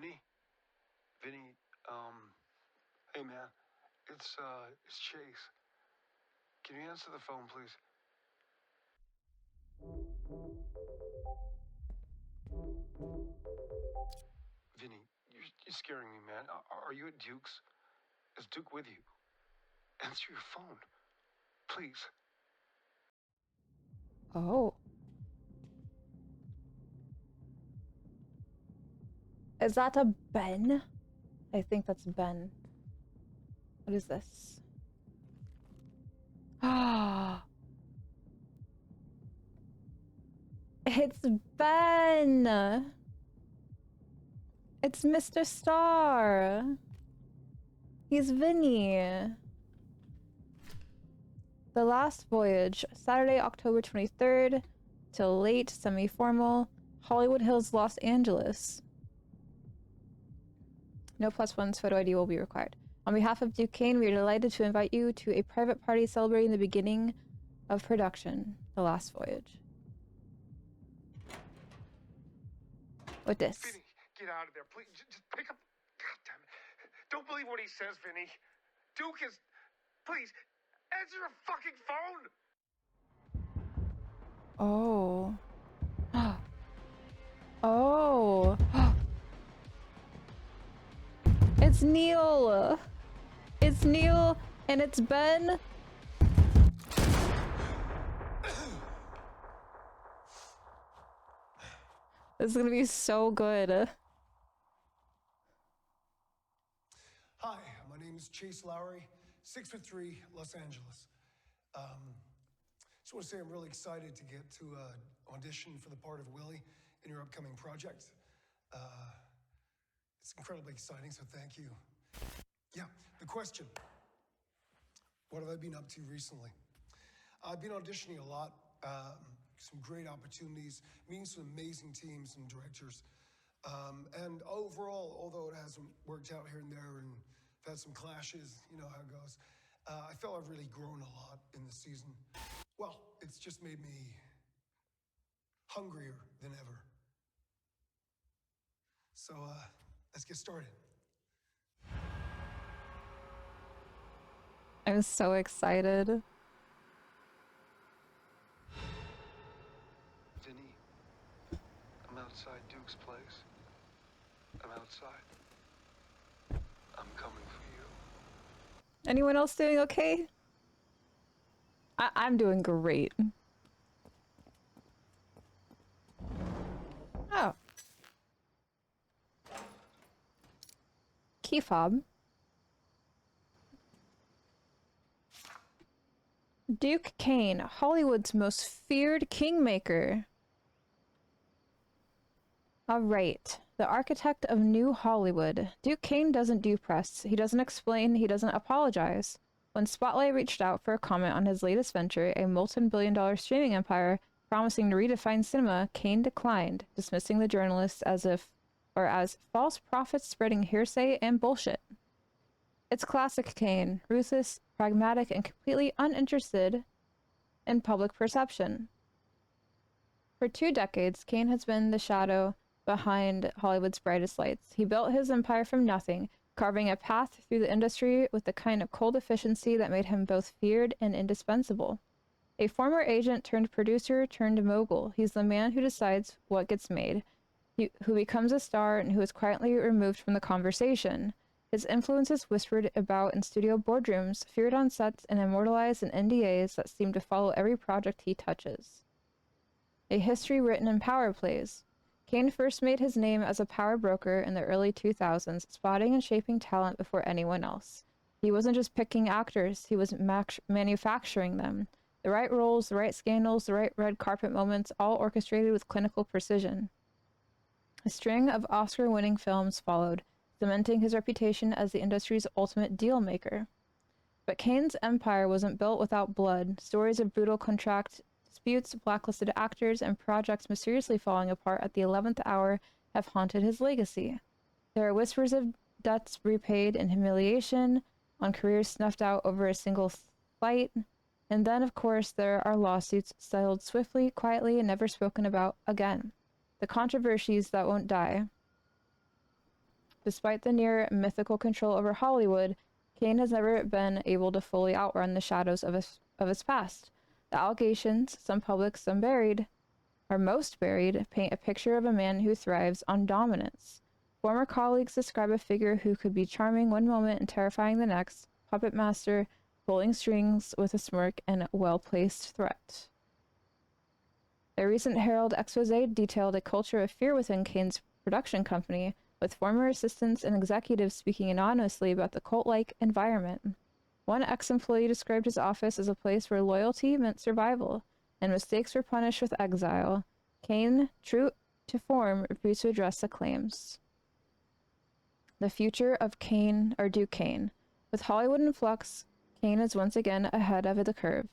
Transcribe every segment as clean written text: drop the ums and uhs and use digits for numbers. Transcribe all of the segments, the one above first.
Vinny? Vinny, hey man, it's Chase. Can you answer the phone, please? Vinny, you're scaring me, man. Are you at Duke's? Is Duke with you? Answer your phone, please. Oh. Is that a Ben? I think that's Ben. What is this? Ah. It's Ben! It's Mr. STARR! He's Vinny! The Last Voyage, Saturday, October 23rd, till late, semi-formal, Hollywood Hills, Los Angeles. No +1's photo ID will be required. On behalf of Duke Kane, we are delighted to invite you to a private party celebrating the beginning of production, The Last Voyage. What this? Vinny, get out of there, please. Just pick up. God damn it. Don't believe what he says, Vinny. Duke is. Please, answer your fucking phone! Oh. Oh. It's Neil! It's Neil, and it's Ben! This is gonna be so good. Hi, my name is Chase Lowry, 6'3", Los Angeles. Just want to say I'm really excited to get to audition for the part of Willie in your upcoming project. It's incredibly exciting, so thank you. Yeah, the question. What have I been up to recently? I've been auditioning a lot, some great opportunities, meeting some amazing teams and directors. And overall, although it hasn't worked out here and there and I've had some clashes, you know how it goes, I feel I've really grown a lot in this season. Well, it's just made me hungrier than ever. So let's get started. I'm so excited. Vinny, I'm outside Duke's place. I'm outside. I'm coming for you. Anyone else doing okay? I'm doing great. Oh. Key fob. Duke Kane, Hollywood's most feared kingmaker. Alright. The architect of New Hollywood. Duke Kane doesn't do press. He doesn't explain. He doesn't apologize. When Spotlight reached out for a comment on his latest venture, a multi-billion-dollar streaming empire promising to redefine cinema, Kane declined, dismissing the journalists as false prophets spreading hearsay and bullshit. It's classic Kane, ruthless, pragmatic, and completely uninterested in public perception. For 2 decades, Kane has been the shadow behind Hollywood's brightest lights. He built his empire from nothing, carving a path through the industry with the kind of cold efficiency that made him both feared and indispensable. A former agent turned producer turned mogul, he's the man who decides what gets made, who becomes a star, and who is quietly removed from the conversation. His influence is whispered about in studio boardrooms, feared on sets, and immortalized in NDAs that seem to follow every project he touches. A history written in power plays. Kane first made his name as a power broker in the early 2000s, spotting and shaping talent before anyone else. He wasn't just picking actors, he was manufacturing them. The right roles, the right scandals, the right red carpet moments, all orchestrated with clinical precision. A string of Oscar-winning films followed, cementing his reputation as the industry's ultimate deal maker. But Kane's empire wasn't built without blood. Stories of brutal contract disputes, blacklisted actors, and projects mysteriously falling apart at the 11th hour have haunted his legacy. There are whispers of debts repaid and humiliation, on careers snuffed out over a single fight, and then, of course, there are lawsuits settled swiftly, quietly, and never spoken about again. The controversies that won't die. Despite the near mythical control over Hollywood, Kane has never been able to fully outrun the shadows of his past. The allegations, some public, some buried, or most buried, paint a picture of a man who thrives on dominance. Former colleagues describe a figure who could be charming one moment and terrifying the next, puppet master, pulling strings with a smirk and well-placed threat. A recent Herald expose detailed a culture of fear within Kane's production company, with former assistants and executives speaking anonymously about the cult-like environment. One ex-employee described his office as a place where loyalty meant survival, and mistakes were punished with exile. Kane, true to form, refused to address the claims. The future of Kane, or Duke Kane. With Hollywood in flux, Kane is once again ahead of the curve.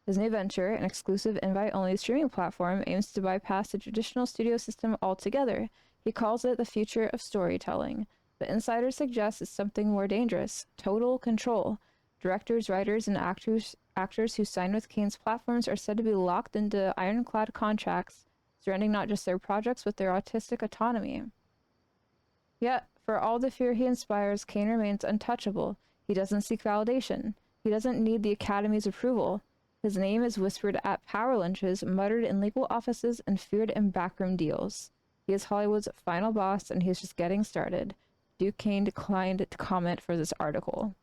His new venture, an exclusive invite-only streaming platform, aims to bypass the traditional studio system altogether. He calls it the future of storytelling, but insiders suggest it's something more dangerous: total control. Directors, writers, and actors who sign with Kane's platforms are said to be locked into ironclad contracts, surrendering not just their projects, but their artistic autonomy. Yet, for all the fear he inspires, Kane remains untouchable. He doesn't seek validation. He doesn't need the Academy's approval. His name is whispered at power lunches, muttered in legal offices, and feared in backroom deals. He is Hollywood's final boss, and he's just getting started. Duke Kane declined to comment for this article.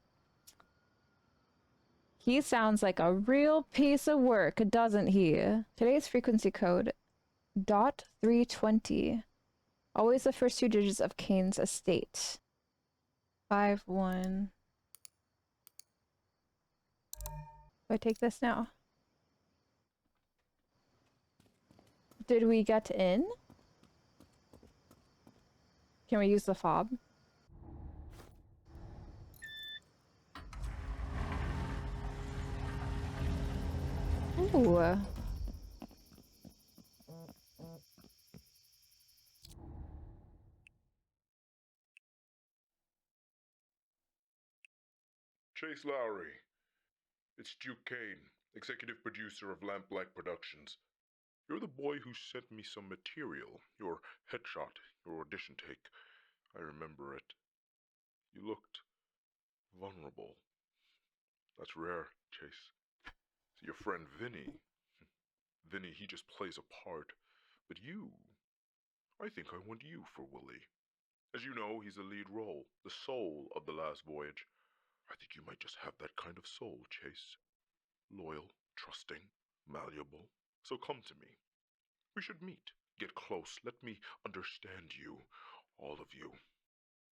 He sounds like a real piece of work, doesn't he? Today's frequency code, .320. Always the first two digits of Kane's estate. 51. Do I take this now? Did we get in? Can we use the fob? Ooh. Chase Lowry. It's Duke Kane, executive producer of Lamplight Productions. You're the boy who sent me some material, your headshot, your audition take. I remember it. You looked vulnerable. That's rare, Chase. Your friend Vinny. Vinny, he just plays a part. But you, I think I want you for Willie. As you know, he's the lead role, the soul of The Last Voyage. I think you might just have that kind of soul, Chase. Loyal, trusting, malleable. So come to me. We should meet. Get close. Let me understand you. All of you.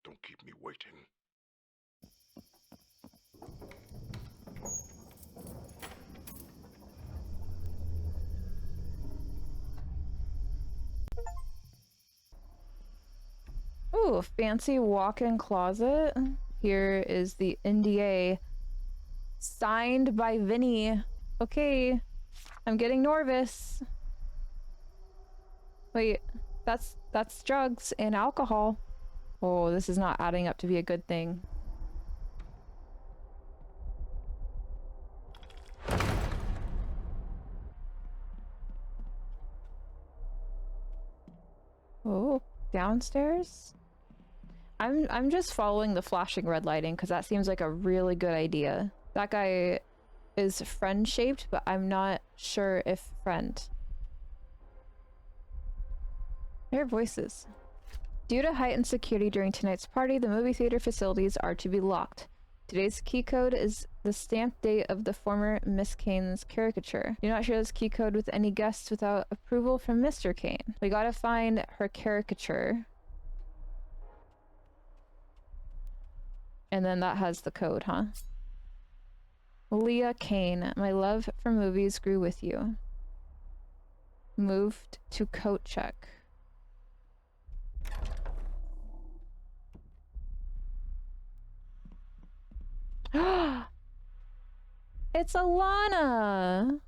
Don't keep me waiting. Ooh, fancy walk-in closet. Here is the NDA signed by Vinny. Okay, I'm getting nervous. Wait, that's drugs and alcohol. Oh, this is not adding up to be a good thing. Oh, downstairs? I'm just following the flashing red lighting because that seems like a really good idea. That guy is friend-shaped, but I'm not sure if friend. Their voices. Due to heightened security during tonight's party, the movie theater facilities are to be locked. Today's key code is the stamped date of the former Miss Kane's caricature. Do not share this key code with any guests without approval from Mr. Kane. We gotta find her caricature. And then that has the code, huh? Leah Kane, my love for movies grew with you. Moved to coat check. It's Alana!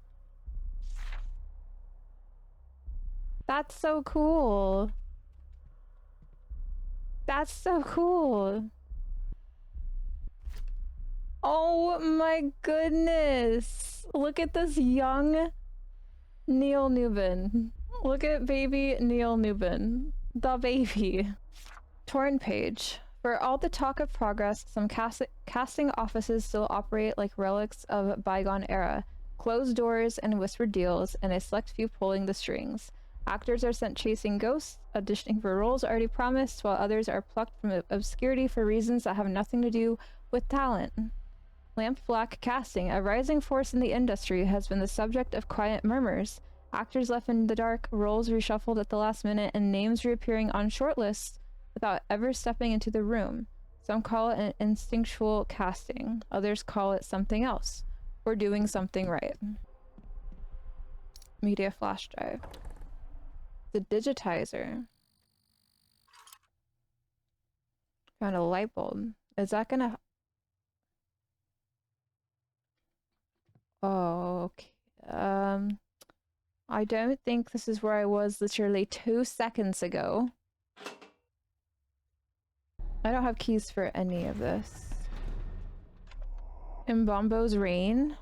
That's so cool. That's so cool. Oh my goodness. Look at this young Neil NEWBON. Look at baby Neil NEWBON. The baby. Torn page. For all the talk of progress, some casting offices still operate like relics of a bygone era. Closed doors and whispered deals, and a select few pulling the strings. Actors are sent chasing ghosts, auditioning for roles already promised, while others are plucked from obscurity for reasons that have nothing to do with talent. Lamp Black casting, a rising force in the industry, has been the subject of quiet murmurs. Actors left in the dark, roles reshuffled at the last minute, and names reappearing on shortlists without ever stepping into the room. Some call it an instinctual casting. Others call it something else. We're doing something right. Media flash drive. The digitizer. Found a light bulb. Is that gonna... Oh, okay. I don't think this is where I was literally 2 seconds ago. I don't have keys for any of this. Mbombo's Rain.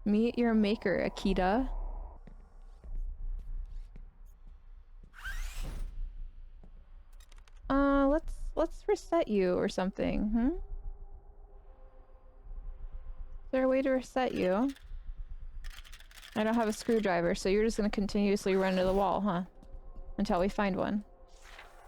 Meet your maker, Akita. Let's reset you or something, Is there a way to reset you? I don't have a screwdriver, so you're just gonna continuously run into the wall, huh? Until we find one.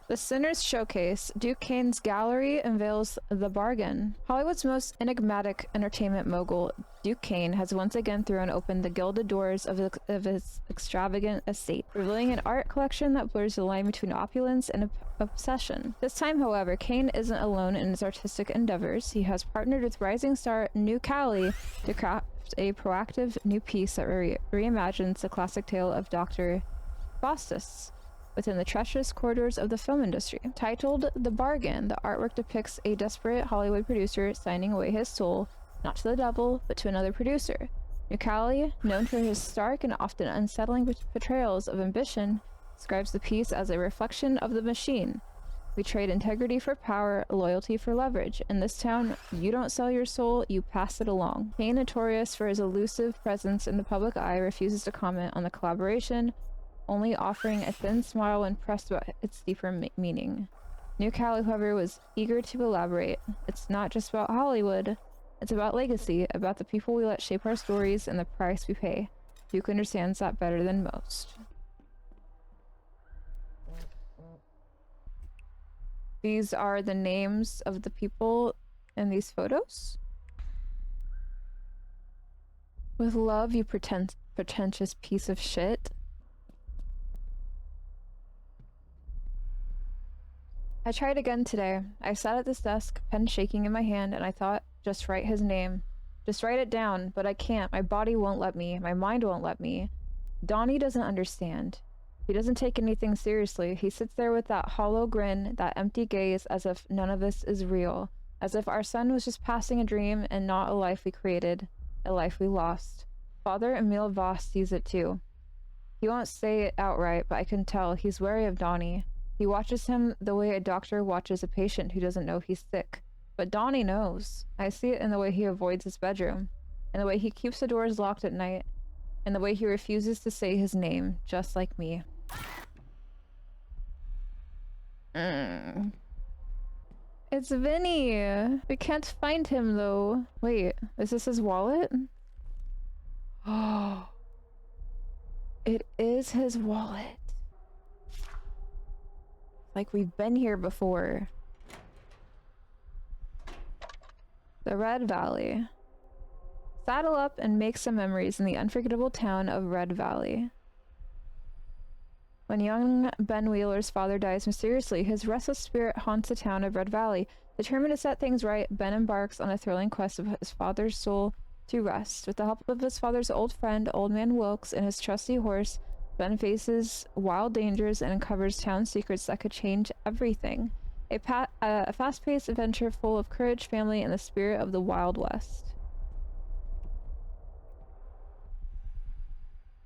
The Sinner's Showcase, Duke Kane's gallery unveils the bargain. Hollywood's most enigmatic entertainment mogul, Duke Kane, has once again thrown open the gilded doors of his extravagant estate, revealing an art collection that blurs the line between opulence and obsession. This time, however, Kane isn't alone in his artistic endeavors. He has partnered with rising star New Cali to craft a proactive new piece that reimagines the classic tale of Dr. Faustus within the treacherous corridors of the film industry. Titled The Bargain, the artwork depicts a desperate Hollywood producer signing away his soul, not to the devil, but to another producer. Nucali, known for his stark and often unsettling portrayals of ambition, describes the piece as a reflection of the machine. We trade integrity for power, loyalty for leverage. In this town, you don't sell your soul, you pass it along. Kane, notorious for his elusive presence in the public eye, refuses to comment on the collaboration, only offering a thin smile when pressed about its deeper meaning. New Cali, however, was eager to elaborate. It's not just about Hollywood. It's about legacy, about the people we let shape our stories and the price we pay. Duke understands that better than most. These are the names of the people in these photos. With love, you pretentious piece of shit. I tried again today. I sat at this desk, pen shaking in my hand, and I thought, just write his name. Just write it down, but I can't. My body won't let me. My mind won't let me. Donnie doesn't understand. He doesn't take anything seriously. He sits there with that hollow grin, that empty gaze, as if none of this is real. As if our son was just passing a dream and not a life we created. A life we lost. Father Emile Voss sees it too. He won't say it outright, but I can tell he's wary of Donnie. He watches him the way a doctor watches a patient who doesn't know he's sick. But Donnie knows. I see it in the way he avoids his bedroom, in the way he keeps the doors locked at night, in the way he refuses to say his name, just like me. It's Vinny! We can't find him, though. Wait, is this his wallet? Oh. It is his wallet. Like we've been here before. The Red Valley. Saddle up and make some memories in the unforgettable town of Red Valley. When young Ben Wheeler's father dies mysteriously, his restless spirit haunts the town of Red Valley. Determined to set things right, Ben embarks on a thrilling quest of his father's soul to rest. With the help of his father's old friend, Old Man Wilkes, and his trusty horse, Ben faces wild dangers and uncovers town secrets that could change everything. A fast-paced adventure full of courage, family, and the spirit of the Wild West.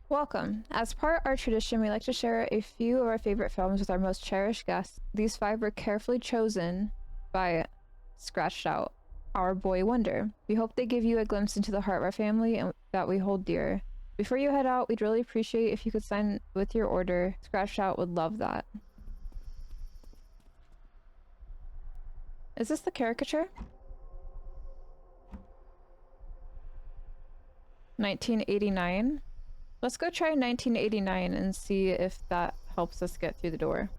Welcome. As part of our tradition, we like to share a few of our favorite films with our most cherished guests. These 5 were carefully chosen by Scratched Out, our boy wonder. We hope they give you a glimpse into the heart of our family and that we hold dear. Before you head out, we'd really appreciate if you could sign with your order. Scratched Out would love that. Is this the caricature? 1989? Let's go try 1989 and see if that helps us get through the door.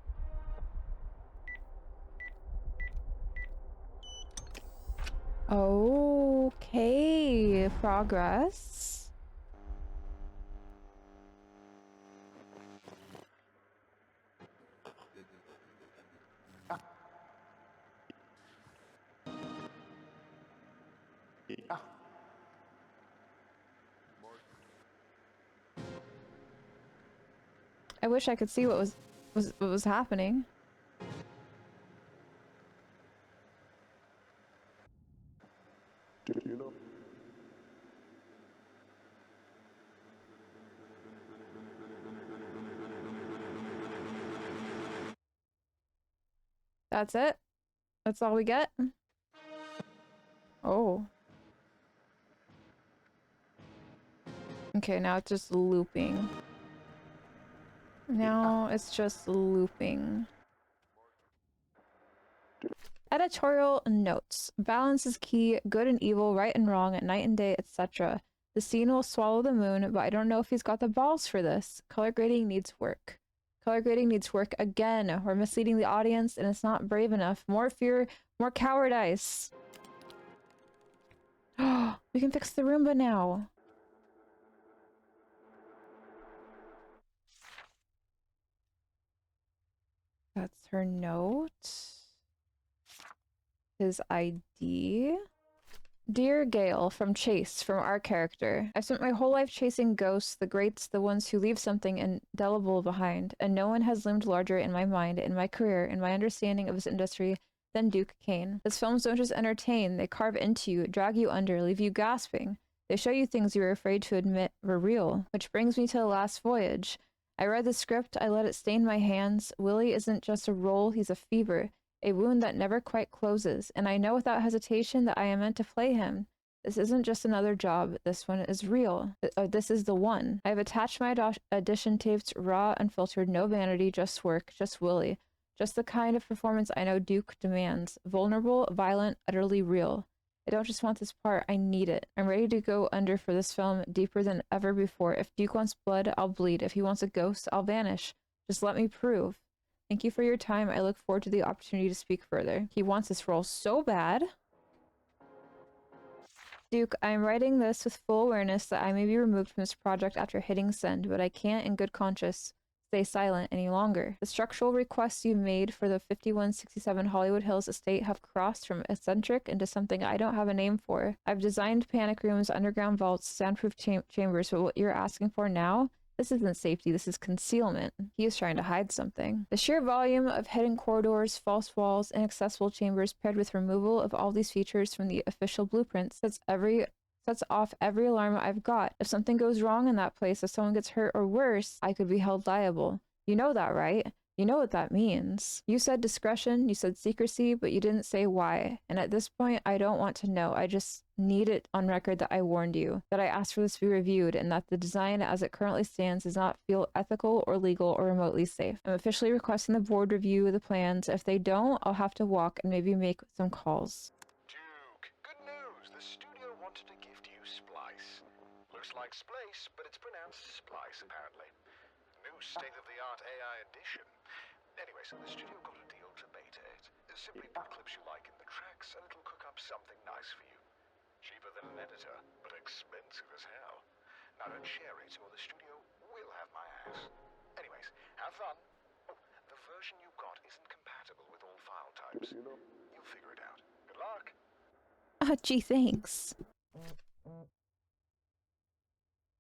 Okay, progress. I wish I could see what was happening. You know. That's it? That's all we get? Oh. Okay, now it's just looping. Now it's just looping. Editorial notes. Balance is key, good and evil, right and wrong, night and day, etc. The scene will swallow the moon, but I don't know if he's got the balls for this. Color grading needs work. Color grading needs work again. We're misleading the audience and it's not brave enough. More fear, more cowardice. We can fix the Roomba now. That's her note. His ID. Dear Gale, from Chase, from our character. I've spent my whole life chasing ghosts, the greats, the ones who leave something indelible behind, and no one has loomed larger in my mind, in my career, in my understanding of this industry than Duke Kane. His films don't just entertain, they carve into you, drag you under, leave you gasping. They show you things you were afraid to admit were real. Which brings me to The Last Voyage. I read the script, I let it stain my hands. Willie isn't just a role, he's a fever. A wound that never quite closes, and I know without hesitation that I am meant to play him. This isn't just another job, this one is real. This is the one. I have attached my audition tapes, raw, unfiltered, no vanity, just work, just Willie. Just the kind of performance I know Duke demands. Vulnerable, violent, utterly real. I don't just want this part, I need it. I'm ready to go under for this film, deeper than ever before. If Duke wants blood, I'll bleed. If he wants a ghost, I'll vanish. Just let me prove. Thank you for your time. I look forward to the opportunity to speak further. He wants this role so bad. Duke, I am writing this with full awareness that I may be removed from this project after hitting send, but I can't in good conscience stay silent any longer. The structural requests you made for the 5167 Hollywood Hills estate have crossed from eccentric into something I don't have a name for. I've designed panic rooms, underground vaults, soundproof chambers, but what you're asking for now? This isn't safety, this is concealment. He is trying to hide something. The sheer volume of hidden corridors, false walls, inaccessible chambers paired with removal of all these features from the official blueprints sets off every alarm I've got. If something goes wrong in that place, if someone gets hurt or worse, I could be held liable. You know that, right? You know what that means. You said discretion, you said secrecy, but you didn't say why. And at this point, I don't want to know. I just need it on record that I warned you, that I asked for this to be reviewed, and that the design as it currently stands does not feel ethical or legal or remotely safe. I'm officially requesting the board review the plans. If they don't, I'll have to walk and maybe make some calls. Duke, good news. The studio wanted to gift you Splice. Looks like Splice, but it's pronounced Splice, apparently. New state-of-the-art AI edition. Anyway, so the studio got a deal to beta it. Simply put clips you like in the tracks, and it'll cook up something nice for you. Cheaper than an editor, but expensive as hell. Now don't share it, or the studio will have my ass. Anyways, have fun. Oh, the version you got isn't compatible with all file types. You'll figure it out. Good luck. Gee, thanks.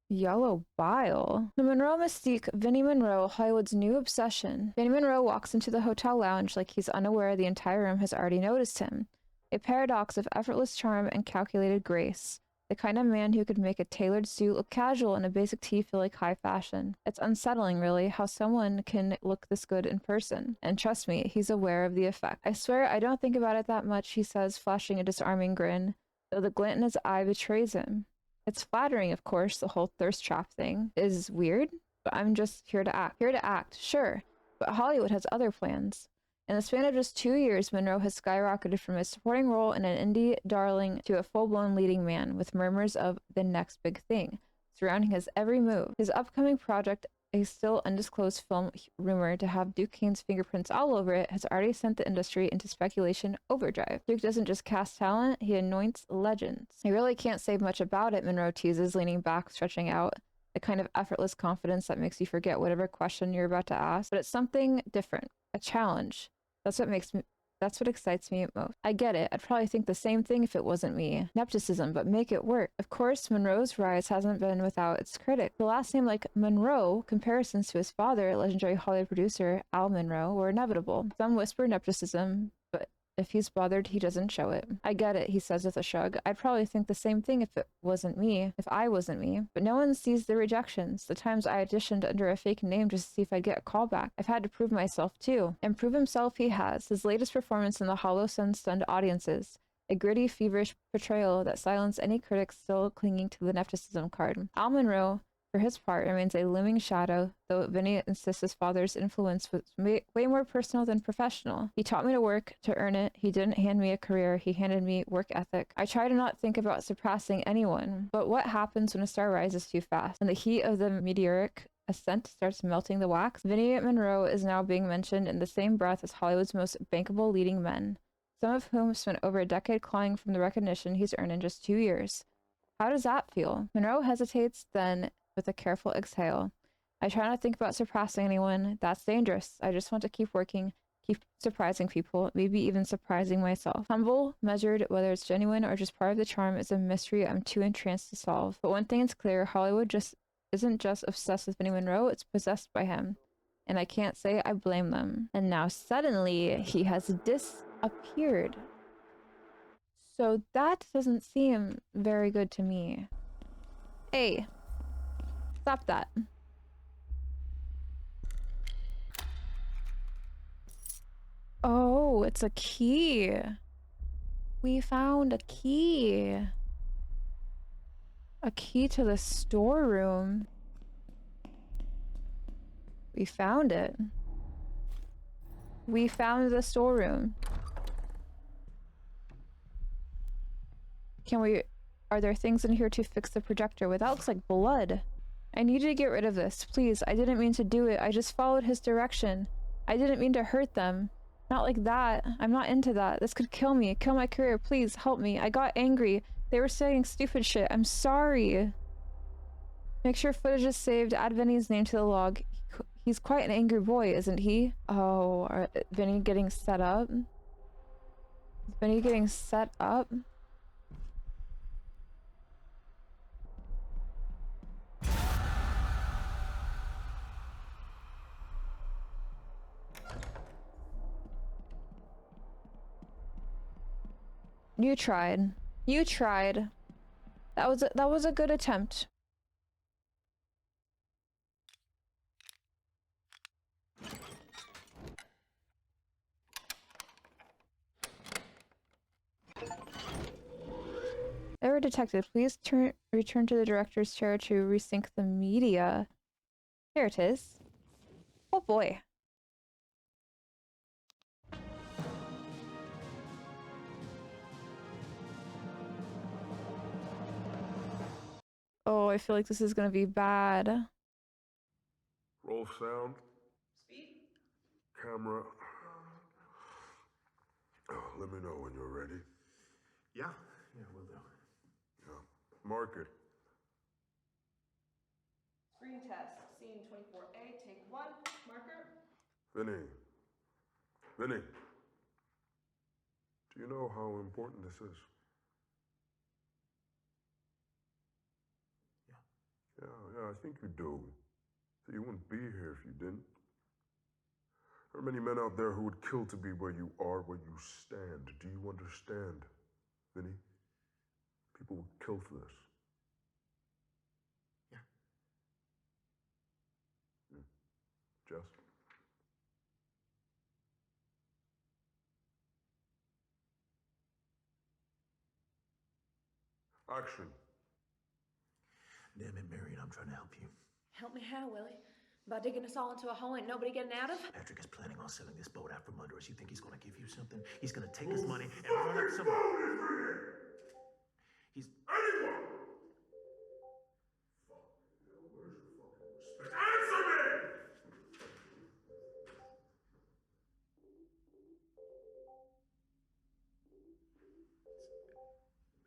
Yellow bile. The Monroe mystique, Vinnie Monroe, Hollywood's new obsession. Vinnie Monroe walks into the hotel lounge like he's unaware the entire room has already noticed him. A paradox of effortless charm and calculated grace. The kind of man who could make a tailored suit look casual and a basic tee feel like high fashion. It's unsettling, really, how someone can look this good in person. And trust me, he's aware of the effect. I swear I don't think about it that much, he says, flashing a disarming grin, though the glint in his eye betrays him. It's flattering, of course, the whole thirst trap thing is weird, but I'm just here to act. Here to act, sure, but Hollywood has other plans. In the span of just 2 years, Monroe has skyrocketed from a supporting role in an indie darling to a full-blown leading man, with murmurs of the next big thing surrounding his every move. His upcoming project, a still undisclosed film rumored to have Duke Kane's fingerprints all over it, has already sent the industry into speculation overdrive. Duke doesn't just cast talent, he anoints legends. I really can't say much about it, Monroe teases, leaning back, stretching out, the kind of effortless confidence that makes you forget whatever question you're about to ask. But it's something different, a challenge. That's what excites me most. I get it. I'd probably think the same thing if it wasn't me. Nepotism, but make it work. Of course, Monroe's rise hasn't been without its critics. The last name like Monroe, comparisons to his father, legendary Hollywood producer Al Monroe, were inevitable. Some whisper nepotism, but if he's bothered, he doesn't show it. I get it, he says with a shrug. I'd probably think the same thing if I wasn't me. But no one sees the rejections, the times I auditioned under a fake name just to see if I'd get a call back. I've had to prove myself too. And prove himself he has. His latest performance in The Hollow Sun stunned audiences. A gritty, feverish portrayal that silenced any critics still clinging to the nepotism card. Al Monroe, for his part, remains a looming shadow, though Vinny insists his father's influence was way more personal than professional. He taught me to work, to earn it. He didn't hand me a career, he handed me work ethic. I try to not think about surpassing anyone, but what happens when a star rises too fast? When the heat of the meteoric ascent starts melting the wax? Vinny Monroe is now being mentioned in the same breath as Hollywood's most bankable leading men, some of whom spent over a decade clawing from the recognition he's earned in just 2 years. How does that feel? Monroe hesitates, then, with a careful exhale. I try not to think about surpassing anyone. That's dangerous. I just want to keep working, keep surprising people, maybe even surprising myself. Humble, measured, whether it's genuine or just part of the charm, is a mystery I'm too entranced to solve. But one thing is clear, Hollywood isn't just obsessed with Vinny Monroe, it's possessed by him. And I can't say I blame them. And now suddenly, he has disappeared. So that doesn't seem very good to me. Hey. Stop that. Oh, it's a key. We found a key. A key to the storeroom. We found it. We found the storeroom. Are there things in here to fix the projector with? That looks like blood. I need to get rid of this, please. I didn't mean to do it. I just followed his direction. I didn't mean to hurt them. Not like that. I'm not into that. This could kill me, kill my career. Please, help me. I got angry. They were saying stupid shit. I'm sorry. Make sure footage is saved. Add Vinny's name to the log. He's quite an angry boy, isn't he? Oh, Vinny getting set up? Is Vinny getting set up? You tried. You tried. That was a good attempt. Error detected. Please return to the director's chair to resync the media. Here it is. Oh boy. Oh, I feel like this is gonna be bad. Roll sound. Speed? Camera. Let me know when you're ready. Yeah, we'll do. Yeah. Mark it. Screen test, scene 24A, take 1, marker. Vinny. Vinny. Do you know how important this is? Yeah, I think you do. So you wouldn't be here if you didn't. There are many men out there who would kill to be where you are, where you stand. Do you understand, Vinny? People would kill for this. Yeah. Jess? Action. Damn it, Marion, I'm trying to help you. Help me how, Willie? About digging us all into a hole ain't nobody getting out of? Patrick is planning on selling this boat out from under us. You think he's gonna give you something? He's gonna take his money and run up some... He's... Anyone! Fuck. Where's your fucking respect? Answer me!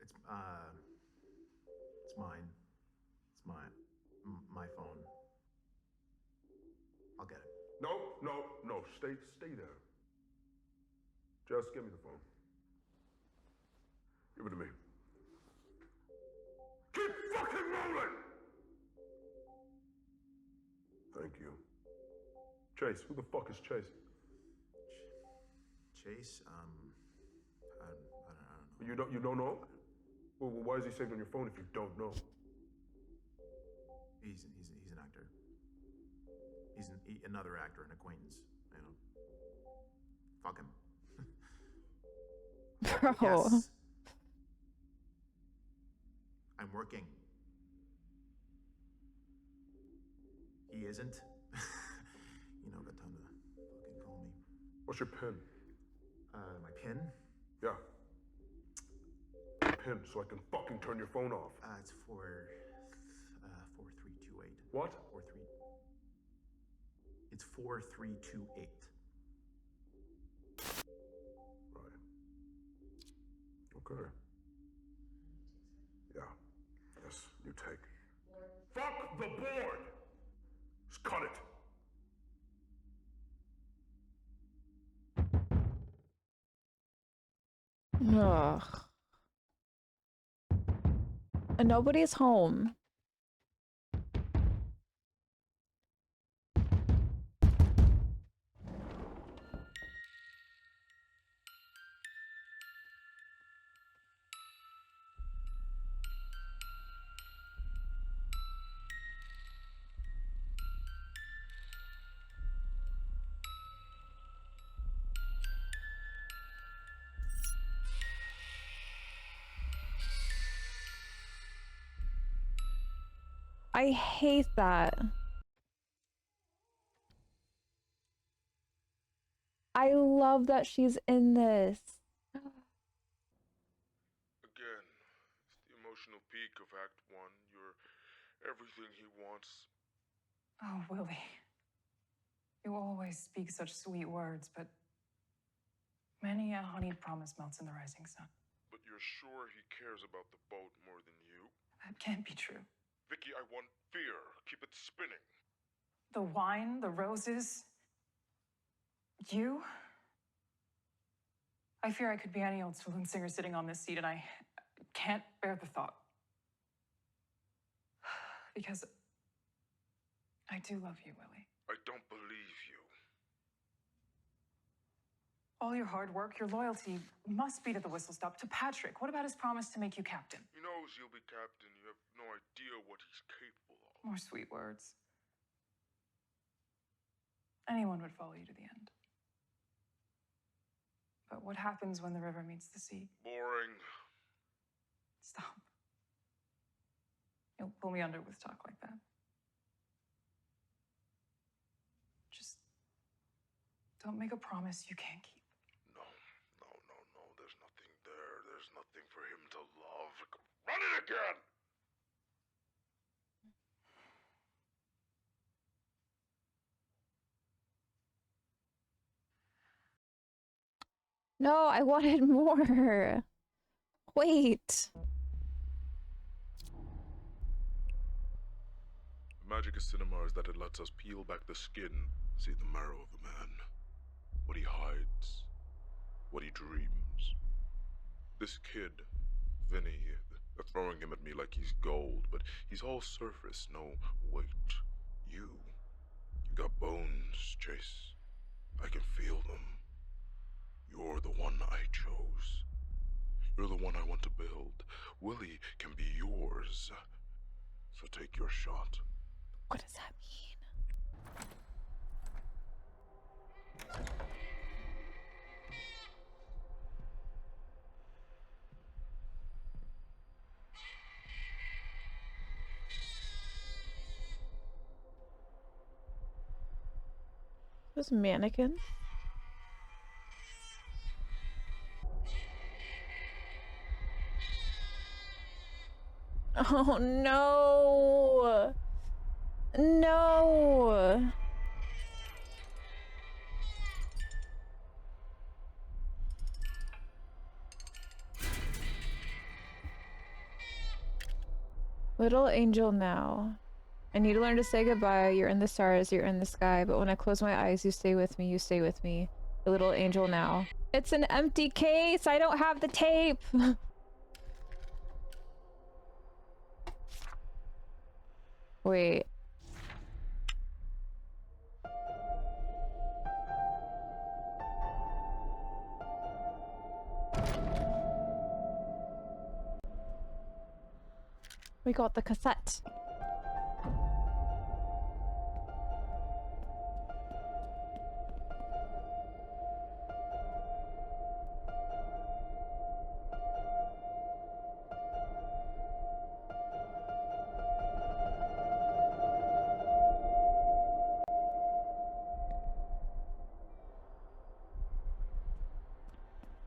It's mine. It's my phone. I'll get it. No. Stay there. Just give me the phone. Give it to me. Keep fucking rolling! Thank you. Chase, who the fuck is Chase? Chase, I don't know. You don't know? Well, why is he saved on your phone if you don't know? He's an actor. He's another actor, an acquaintance, you know. Fuck him. Bro. Yes. I'm working. He isn't. You know, got time to fucking call me. What's your PIN? My PIN? Yeah. PIN, so I can fucking turn your phone off. It's 4328. What? 43. It's 4328. Right. Okay. Yeah. Yes, you take. Fuck the board! Just cut it. Ugh. And nobody's home. I hate that. I love that she's in this. Again, it's the emotional peak of Act 1. You're everything he wants. Oh, Willie. You always speak such sweet words, but many a honeyed promise melts in the rising sun. But you're sure he cares about the boat more than you? That can't be true. Vicky, I want fear. Keep it spinning. The wine, the roses, you? I fear I could be any old saloon singer sitting on this seat, and I can't bear the thought. Because I do love you, Willie. I don't believe you. All your hard work, your loyalty must be to the whistle stop, to Patrick. What about his promise to make you captain? He knows you'll be captain. You have no idea what he's capable of. More sweet words. Anyone would follow you to the end. But what happens when the river meets the sea? Boring. Stop. You'll pull me under with talk like that. Just don't make a promise you can't keep. No. There's nothing there. There's nothing for him to love. Run it again! No, I wanted more. Wait. The magic of cinema is that it lets us peel back the skin, see the marrow of the man. What he hides, what he dreams. This kid, Vinny, they're throwing him at me like he's gold, but he's all surface, no weight. You got bones, Chase. I can feel them. You're the one I chose. You're the one I want to build. Willie can be yours. So take your shot. What does that mean? Those mannequins. Oh no! No! Little angel now. I need to learn to say goodbye. You're in the stars, you're in the sky, but when I close my eyes, you stay with me, you stay with me. The little angel now. It's an empty case! I don't have the tape! Wait. We got the cassette.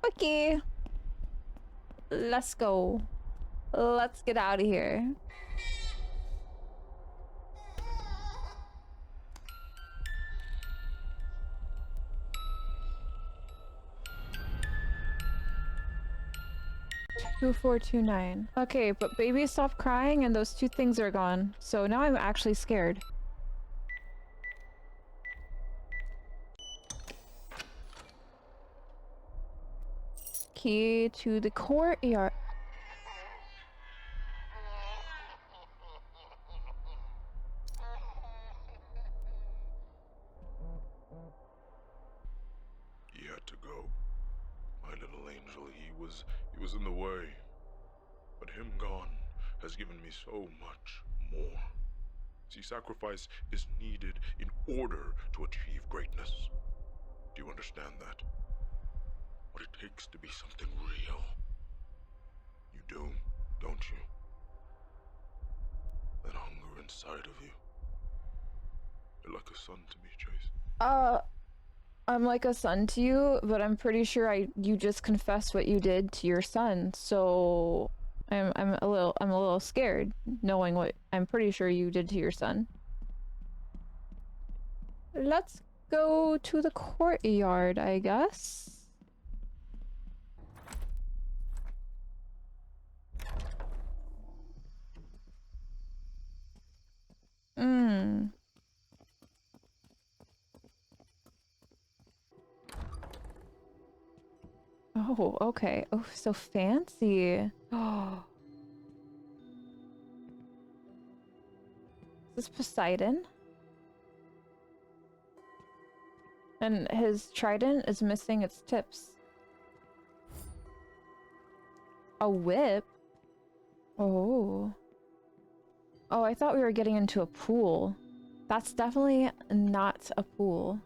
Okay. Let's go. Let's get out of here. Two, 429. Okay, but baby stopped crying and those two things are gone. So now I'm actually scared. Key to the courtyard. He had to go. My little angel, he was in the way. But him gone has given me so much more. See, sacrifice is needed in order to achieve greatness. Do you understand that? What it takes to be something real. You do, don't you? That hunger inside of you. You're like a son to me, Chase. I'm like a son to you, but I'm pretty sure you just confessed what you did to your son, so I'm a little scared knowing what I'm pretty sure you did to your son. Let's go to the courtyard, I guess. Oh, okay. Oh, so fancy. Oh. Is this Poseidon? And his trident is missing its tips. A whip? Oh. Oh, I thought we were getting into a pool. That's definitely not a pool.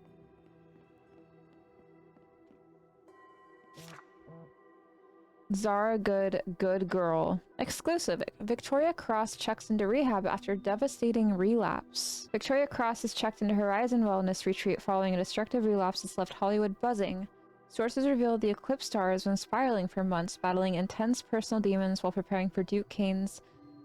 Zara good girl. Exclusive. Victoria Cross checks into rehab after devastating relapse. Victoria Cross is checked into Horizon Wellness Retreat following a destructive relapse that's left Hollywood buzzing. Sources revealed the Eclipse star has been spiraling for months, battling intense personal demons while preparing for Duke Kane's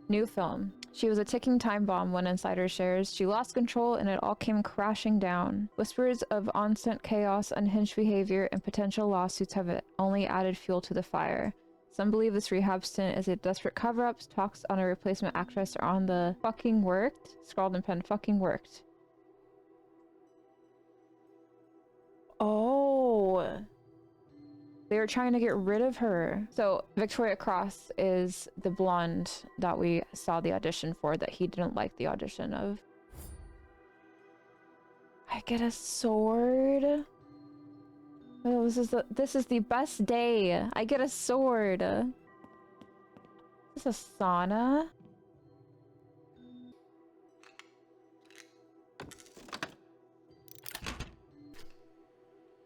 new film. She was a ticking time bomb, when insider shares. She lost control and it all came crashing down. Whispers of constant chaos, unhinged behavior, and potential lawsuits have only added fuel to the fire. Some believe this rehab stint is a desperate cover-up. Talks on a replacement actress are on the fucking worked. Scrawled in pen, fucking worked. Oh. They were trying to get rid of her. So Victoria Cross is the blonde that we saw the audition for that he didn't like the audition of. I get a sword. Oh, this is the best day. I get a sword. Is this a sauna?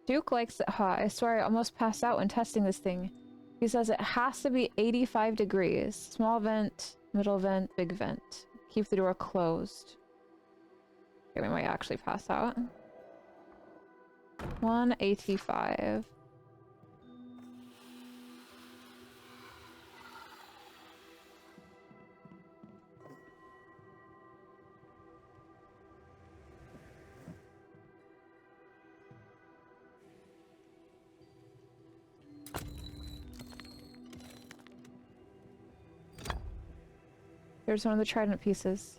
Duke likes it hot. I swear I almost passed out when testing this thing. He says it has to be 85 degrees. Small vent, middle vent, big vent. Keep the door closed. Okay, we might actually pass out. One AT5. Here's one of the trident pieces.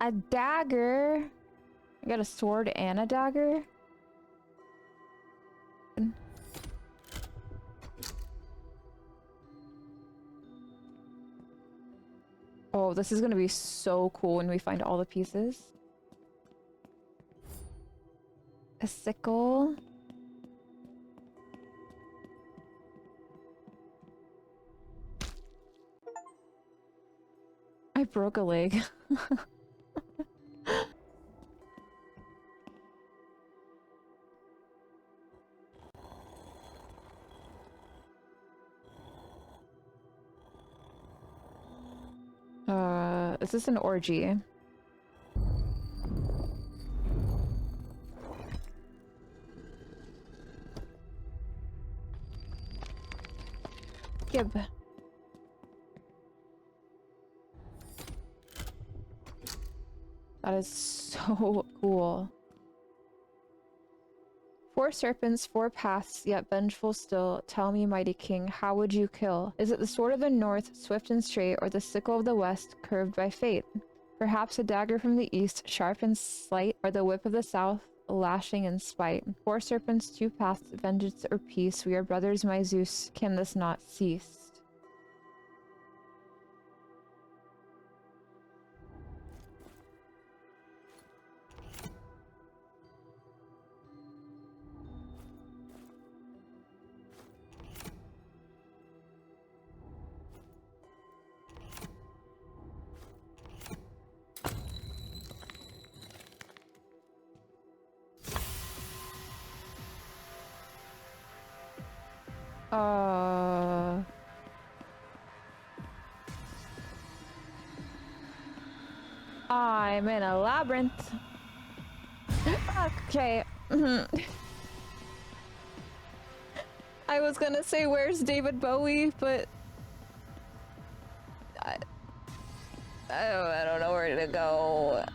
A dagger. I got a sword and a dagger. Oh, this is gonna be so cool when we find all the pieces. A sickle. I broke a leg. Is this an orgy? Gib. That is so cool. 4 serpents, 4 paths, yet vengeful still. Tell me, mighty king, how would you kill? Is it the sword of the north, swift and straight, or the sickle of the west, curved by fate? Perhaps a dagger from the east, sharp and slight, or the whip of the south, lashing in spite. 4 serpents, 2 paths, vengeance or peace. We are brothers, my Zeus. Can this not cease? I'm in a labyrinth. Okay. I was gonna say, where's David Bowie, but I don't know where to go.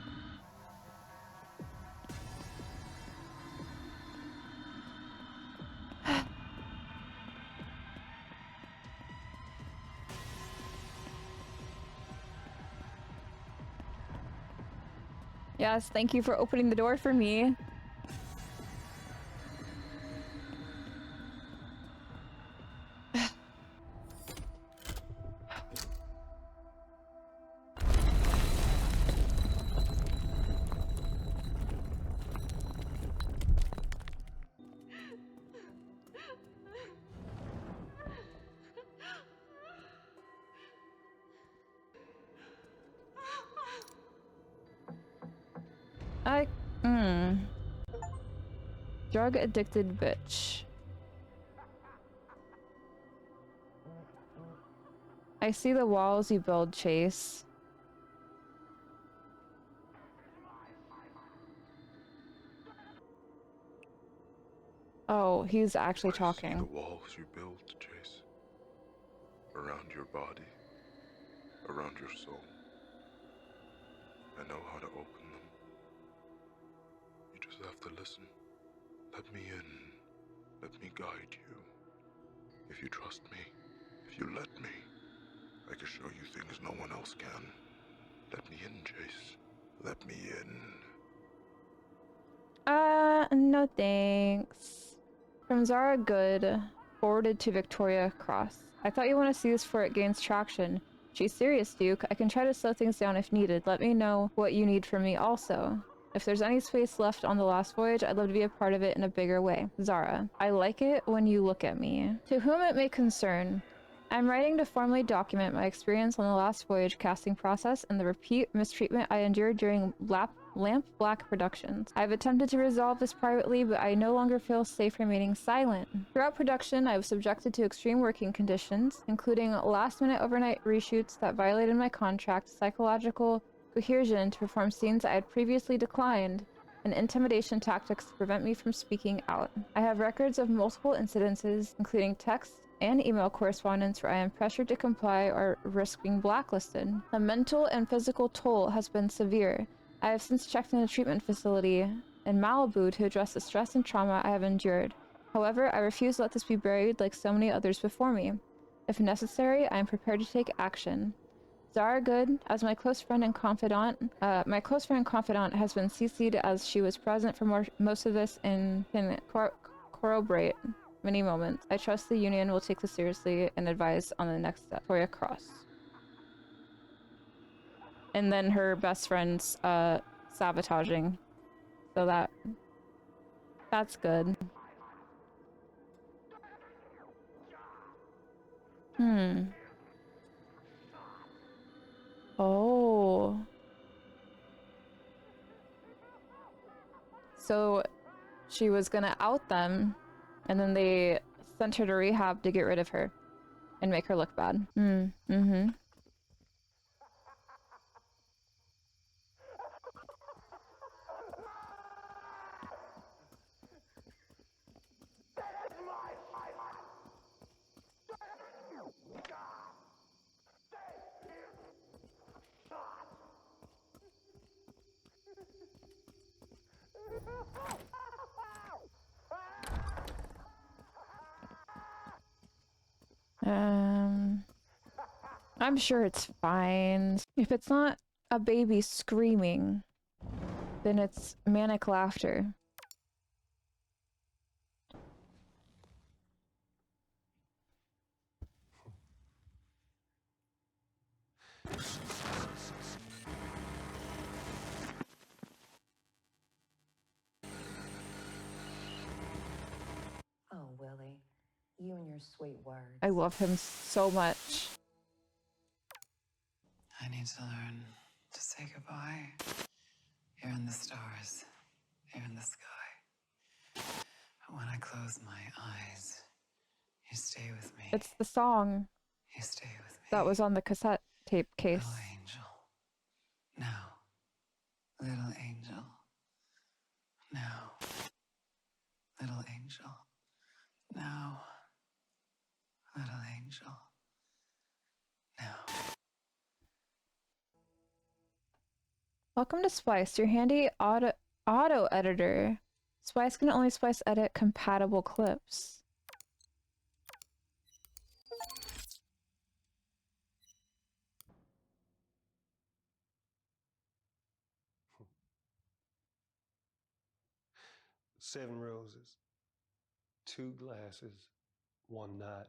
Yes, thank you for opening the door for me. Drug addicted bitch. I see the walls you build, Chase. Oh, he's actually talking. I see the walls you build, Chase. Around your body. Around your soul. I know how to open them. You just have to listen. Let me in. Let me guide you. If you trust me, if you let me, I can show you things no one else can. Let me in, Chase. Let me in. No thanks. From Zara Good, forwarded to Victoria Cross. I thought you want to see this before it gains traction. She's serious, Duke. I can try to slow things down if needed. Let me know what you need from me also. If there's any space left on the last voyage, I'd love to be a part of it in a bigger way. Zara. I like it when you look at me. To whom it may concern, I'm writing to formally document my experience on the last voyage casting process and the repeat mistreatment I endured during Lamp Black productions. I've attempted to resolve this privately, but I no longer feel safe remaining silent. Throughout production, I was subjected to extreme working conditions, including last-minute overnight reshoots that violated my contract, psychological coercion to perform scenes I had previously declined, and intimidation tactics to prevent me from speaking out. I have records of multiple incidences, including text and email correspondence where I am pressured to comply or risk being blacklisted. The mental and physical toll has been severe. I have since checked in a treatment facility in Malibu to address the stress and trauma I have endured. However, I refuse to let this be buried like so many others before me. If necessary, I am prepared to take action. STARR Good, as my close friend and confidant, has been CC'd as she was present for most of this and can corroborate many moments. I trust the Union will take this seriously and advise on the next step. Victoria Cross. And then her best friend's sabotaging. So that's good. Oh. So she was gonna out them, and then they sent her to rehab to get rid of her and make her look bad. I'm sure it's fine. If it's not a baby screaming, then it's manic laughter. Oh, Willie, you and your sweet words. I love him so much. I need to learn to say goodbye. Here in the stars, here in the sky. But when I close my eyes, you stay with me. It's the song You stay with me. that was on the cassette tape case. Little angel. Now. Little angel. Now. Little angel. Now. Little angel. Now. Welcome to Splice, your handy auto editor. Splice can only splice edit compatible clips. Seven roses, two glasses, one night,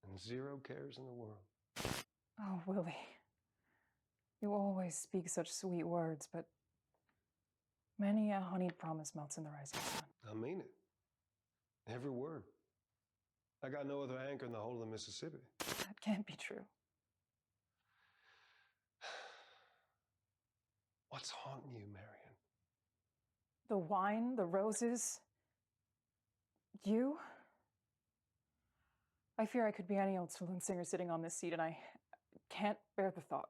and 0 cares in the world. Oh, Willie. You always speak such sweet words, but many a honeyed promise melts in the rising sun. I mean it. Every word. I got no other anchor in the whole of the Mississippi. That can't be true. What's haunting you, Marion? The wine, the roses. You? I fear I could be any old saloon singer sitting on this seat, and I can't bear the thought.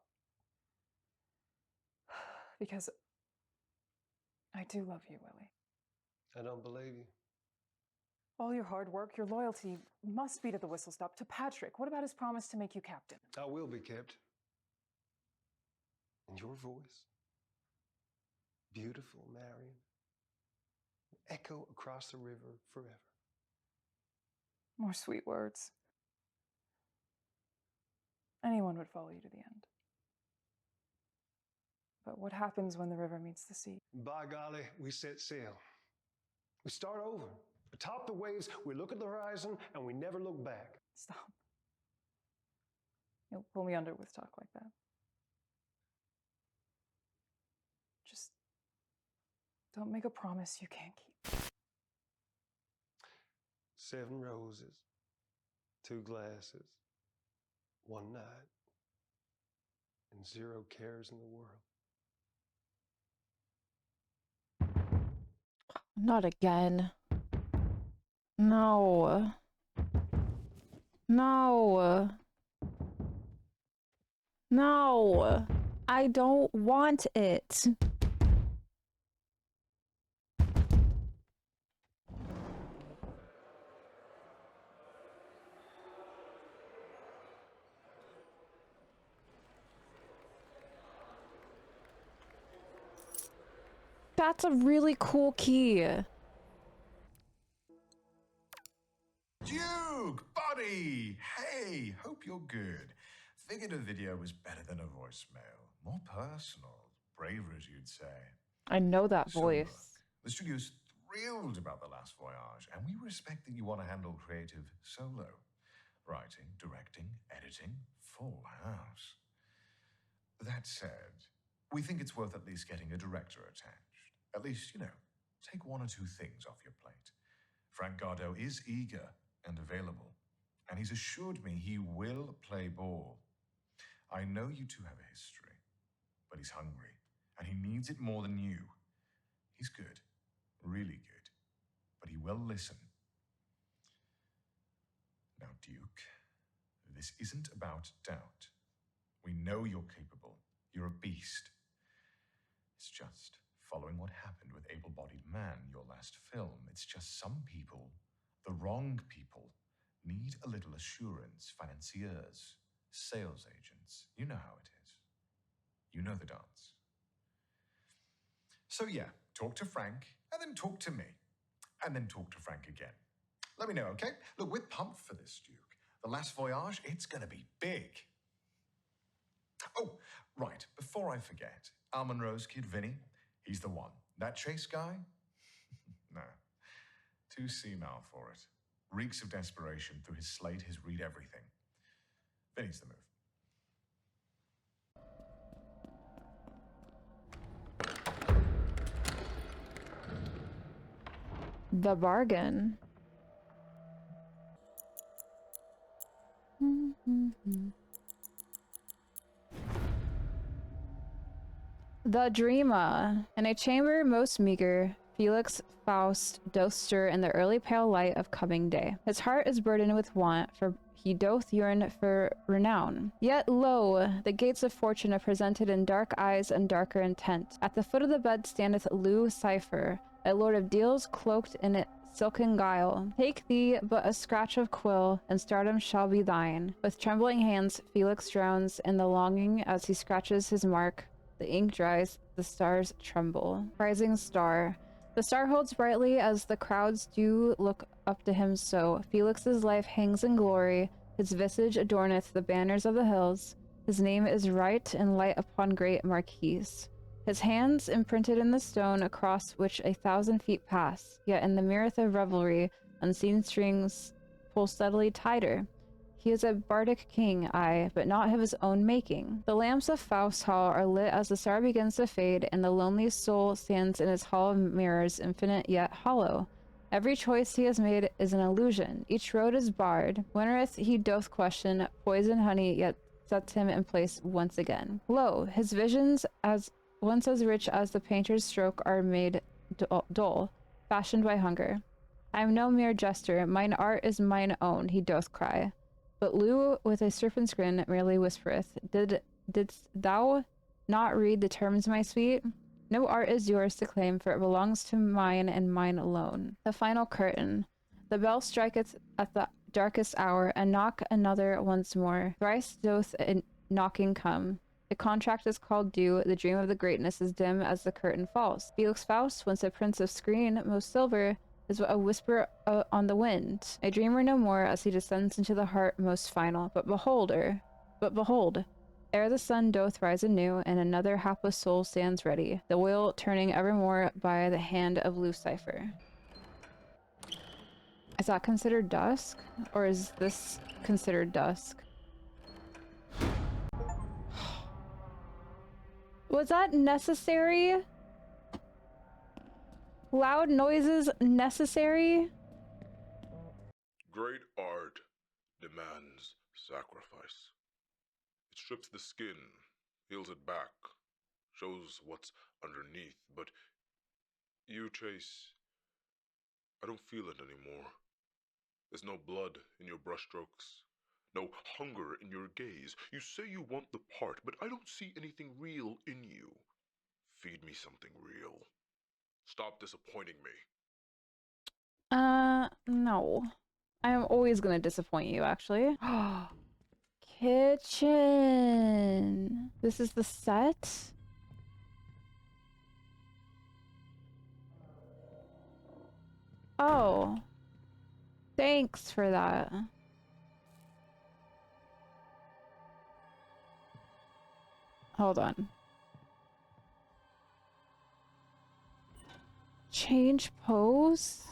Because I do love you, Willie. I don't believe you. All your hard work, your loyalty must be to the whistle stop. To Patrick, what about his promise to make you captain? I will be kept. And your voice, beautiful Marion, will echo across the river forever. More sweet words. Anyone would follow you to the end. But what happens when the river meets the sea? By golly, we set sail. We start over. Atop the waves, we look at the horizon, and we never look back. Stop. You'll pull me under with talk like that. Just don't make a promise you can't keep. 7 roses, 2 glasses, one night, and 0 cares in the world. Not again. No. No. No. I don't want it. That's a really cool key. Duke, buddy! Hey, hope you're good. Figured a video was better than a voicemail. More personal, braver as you'd say. I know that So look, voice. the studio's thrilled about The Last Voyage, and we respect that you want to handle creative solo. Writing, directing, editing, full house. That said, we think it's worth at least getting a director attached. At least, you know, take one or two things off your plate. Frank Gardo is eager and available, and he's assured me he will play ball. I know you two have a history, but he's hungry, and he needs it more than you. He's good, really good, but he will listen. Now, Duke, this isn't about doubt. We know you're capable. You're a beast. It's just following what happened with Able-Bodied Man, your last film. It's just some people, the wrong people, need a little assurance. Financiers, sales agents. You know how it is. You know the dance. So yeah, talk to Frank, and then talk to me. And then talk to Frank again. Let me know, okay? Look, we're pumped for this, Duke. The Last Voyage, it's gonna be big. Oh, right, before I forget, Al Monroe's kid, Vinny, he's the one. That Chase guy? No, too senile for it. Reeks of desperation through his slate, his read everything. Vinny's the move. The bargain. The Dreamer. In a chamber most meager, Felix Faust doth stir in the early pale light of coming day. His heart is burdened with want, for he doth yearn for renown. Yet lo, the gates of fortune are presented in dark eyes and darker intent. At the foot of the bed standeth Lucifer, a lord of deals cloaked in silken guile. Take thee but a scratch of quill, and stardom shall be thine. With trembling hands, Felix drowns in the longing as he scratches his mark. The ink dries, the stars tremble. Rising star. The star holds brightly as the crowds do look up to him so. Felix's life hangs in glory, his visage adorneth the banners of the hills. His name is right and light upon great marquees. His hands imprinted in the stone across which 1,000 feet pass, yet in the mirth of revelry, unseen strings pull steadily tighter. He is a bardic king, aye, but not of his own making. The lamps of Faust's hall are lit as the star begins to fade, and the lonely soul stands in his hall of mirrors, infinite yet hollow. Every choice he has made is an illusion. Each road is barred. Where'th he doth question, poison honey yet sets him in place once again. Lo, his visions, as once as rich as the painter's stroke, are made dull, fashioned by hunger. I am no mere jester. Mine art is mine own, he doth cry. But Lou, with a serpent's grin, merely whispereth, Didst thou not read the terms, my sweet? No art is yours to claim, for it belongs to mine and mine alone. The final curtain. The bell striketh at the darkest hour, and knock another once more. Thrice doth a knocking come. The contract is called due, the dream of the greatness is dim as the curtain falls. Felix Faust, once a prince of screen, most silver, is a whisper on the wind, a dreamer no more as he descends into the heart most final. But behold, ere the sun doth rise anew, and another hapless soul stands ready, the wheel turning evermore by the hand of Lucifer. Is that considered dusk? Or is this considered dusk? Was that necessary? Loud noises necessary? Great art demands sacrifice. It strips the skin, peels it back, shows what's underneath, but you, Chase, I don't feel it anymore. There's no blood in your brushstrokes, no hunger in your gaze. You say you want the part, but I don't see anything real in you. Feed me something real. Stop disappointing me. No. I'm always gonna disappoint you, actually. Kitchen. This is the set? Oh. Thanks for that. Hold on. Change pose?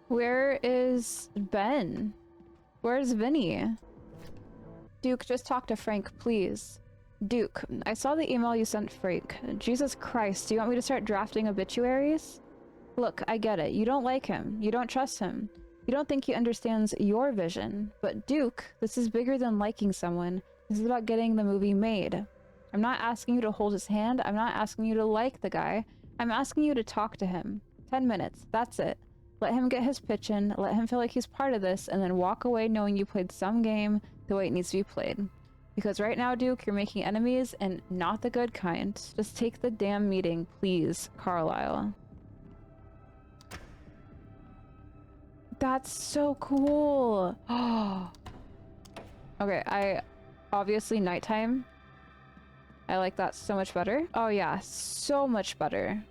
Where is Ben? Where's Vinny? Duke, just talk to Frank, please. Duke, I saw the email you sent Frank. Jesus Christ, do you want me to start drafting obituaries? Look, I get it. You don't like him. You don't trust him. You don't think he understands your vision. But Duke, this is bigger than liking someone. This is about getting the movie made. I'm not asking you to hold his hand. I'm not asking you to like the guy. I'm asking you to talk to him. 10 minutes. That's it. Let him get his pitch in. Let him feel like he's part of this, and then walk away knowing you played some game the way it needs to be played. Because right now, Duke, you're making enemies, and not the good kind. Just take the damn meeting, please, Carlisle. That's so cool. Okay, obviously nighttime. I like that so much better. Oh yeah, so much better.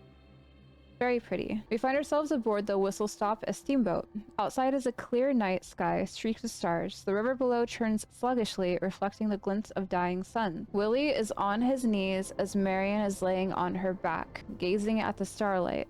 Very pretty. We find ourselves aboard the Whistle Stop, a steamboat. Outside is a clear night sky streaked with stars. The river below churns sluggishly, reflecting the glints of dying sun. Willie is on his knees as Marion is laying on her back, gazing at the starlight.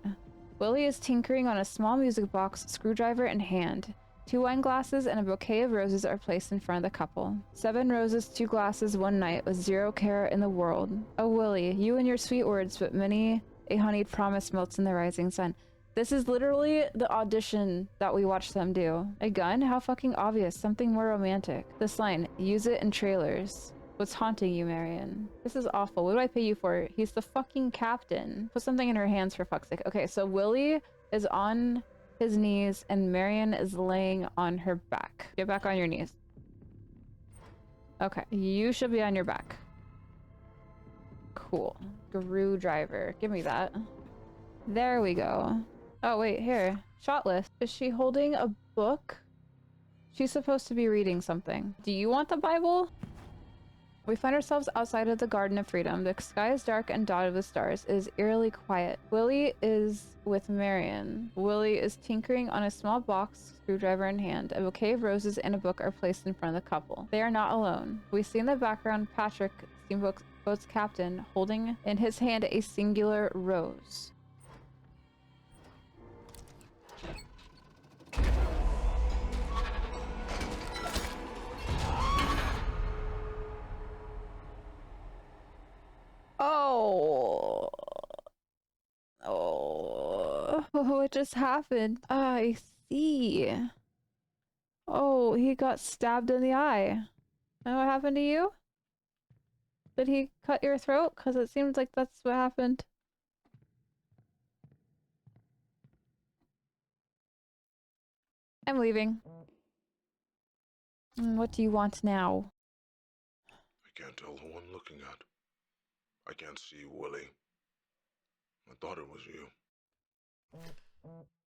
Willie is tinkering on a small music box, screwdriver in hand. 2 wine glasses and a bouquet of roses are placed in front of the couple. 7 roses, 2 glasses, 1 night, with 0 care in the world. Oh, Willie, you and your sweet words, but many a honeyed promise melts in the rising sun. This is literally the audition that we watched them do. A gun? How fucking obvious. Something more romantic. This line, use it in trailers. What's haunting you, Marion? This is awful. What do I pay you for? He's the fucking captain. Put something in her hands for fuck's sake. Okay, so Willie is on his knees and Marion is laying on her back. Get back on your knees. Okay, you should be on your back. Cool. Screwdriver. Give me that. There we go. Oh, wait, here. Shot list. Is she holding a book? She's supposed to be reading something. Do you want the Bible? We find ourselves outside of the Garden of Freedom. The sky is dark and dotted with stars. It is eerily quiet. Willie is with Marion. Willie is tinkering on a small box, screwdriver in hand. A bouquet of roses and a book are placed in front of the couple. They are not alone. We see in the background Patrick, Steamboat's captain, holding in his hand a singular rose. Oh, what just happened? I see. Oh, he got stabbed in the eye. And what happened to you? Did he cut your throat? Because it seems like that's what happened. I'm leaving. What do you want now? I can't tell who I'm looking at. I can't see Willie. I thought it was you.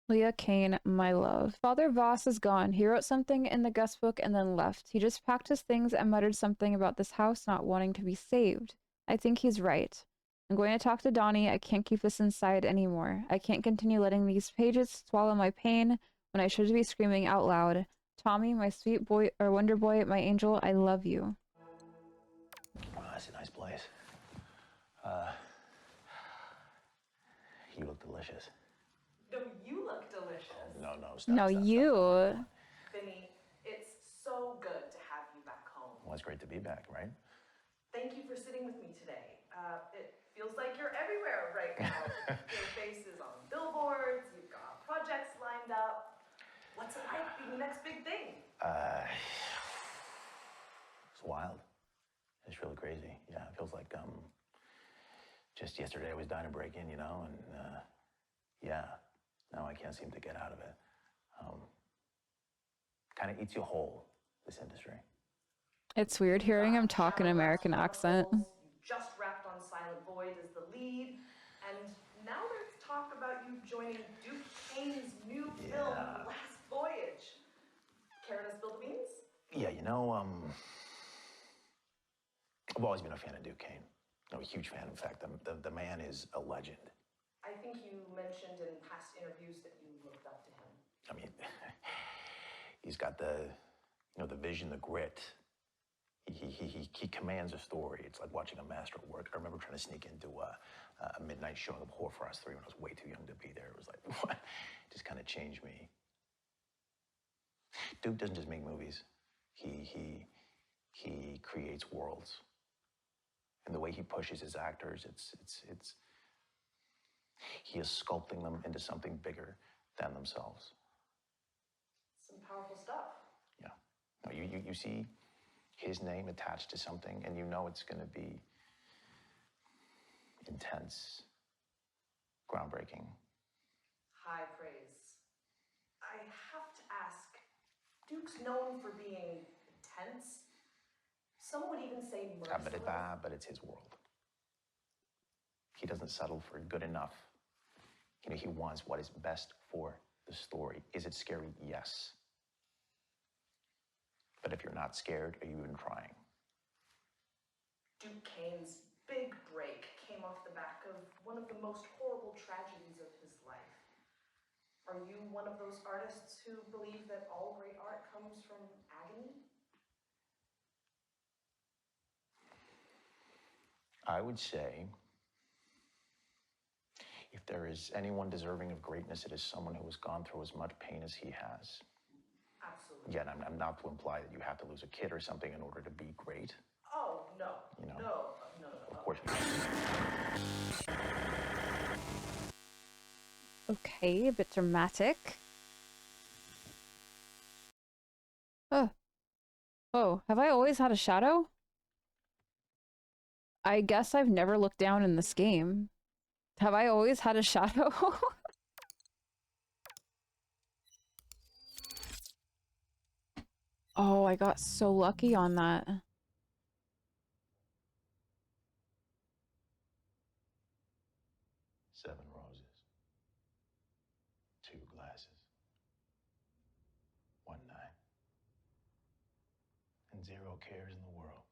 Leah Kane, my love. Father Voss is gone. He wrote something in the guest book and then left. He just packed his things and muttered something about this house not wanting to be saved. I think he's right. I'm going to talk to Donnie. I can't keep this inside anymore. I can't continue letting these pages swallow my pain when I should be screaming out loud. Tommy, my sweet boy, or wonder boy, my angel, I love you. Oh, that's a nice place. You look delicious. No, you look delicious. No, stop. No, stop, you. Stop. Vinny, it's so good to have you back home. Well, it's great to be back, right? Thank you for sitting with me today. It feels like you're everywhere right now. Your face is on billboards, you've got projects lined up. What's it like being the next big thing? It's wild. It's really crazy. Yeah, it feels like Just yesterday I was dying to break in, you know, and yeah, now I can't seem to get out of it. Kind of eats you whole, this industry. It's weird hearing him talk in an American accent. You just wrapped on Silent Void as the lead, and now there's talk about you joining Duke Kane's new film, Last Voyage. Care to spill the beans? Yeah, you know, I've always been a fan of Duke Kane. I'm a huge fan. In fact, the man is a legend. I think you mentioned in past interviews that you looked up to him. I mean, he's got the, you know, the vision, the grit. He commands a story. It's like watching a master at work. I remember trying to sneak into a midnight showing of Horror for Us 3 when I was way too young to be there. It was like, what? It just kind of changed me. Duke doesn't just make movies. He creates worlds. And the way he pushes his actors, he is sculpting them into something bigger than themselves. Some powerful stuff. Yeah. No, you see his name attached to something, and you know it's going to be intense, groundbreaking. High praise. I have to ask, Duke's known for being intense. Some would even say merciless. But it's his world. He doesn't settle for good enough. You know, he wants what is best for the story. Is it scary? Yes. But if you're not scared, are you even trying? Duke Kane's big break came off the back of one of the most horrible tragedies of his life. Are you one of those artists who believe that all great art comes from agony? I would say, if there is anyone deserving of greatness, it is someone who has gone through as much pain as he has. Absolutely. Yeah, and I'm not to imply that you have to lose a kid or something in order to be great. Oh, no. You know? No. Of course not. Okay, a bit dramatic. Oh, have I always had a shadow? I guess I've never looked down in this game. Have I always had a shadow? Oh, I got so lucky on that. Seven roses, two glasses, one night, and zero cares in the world.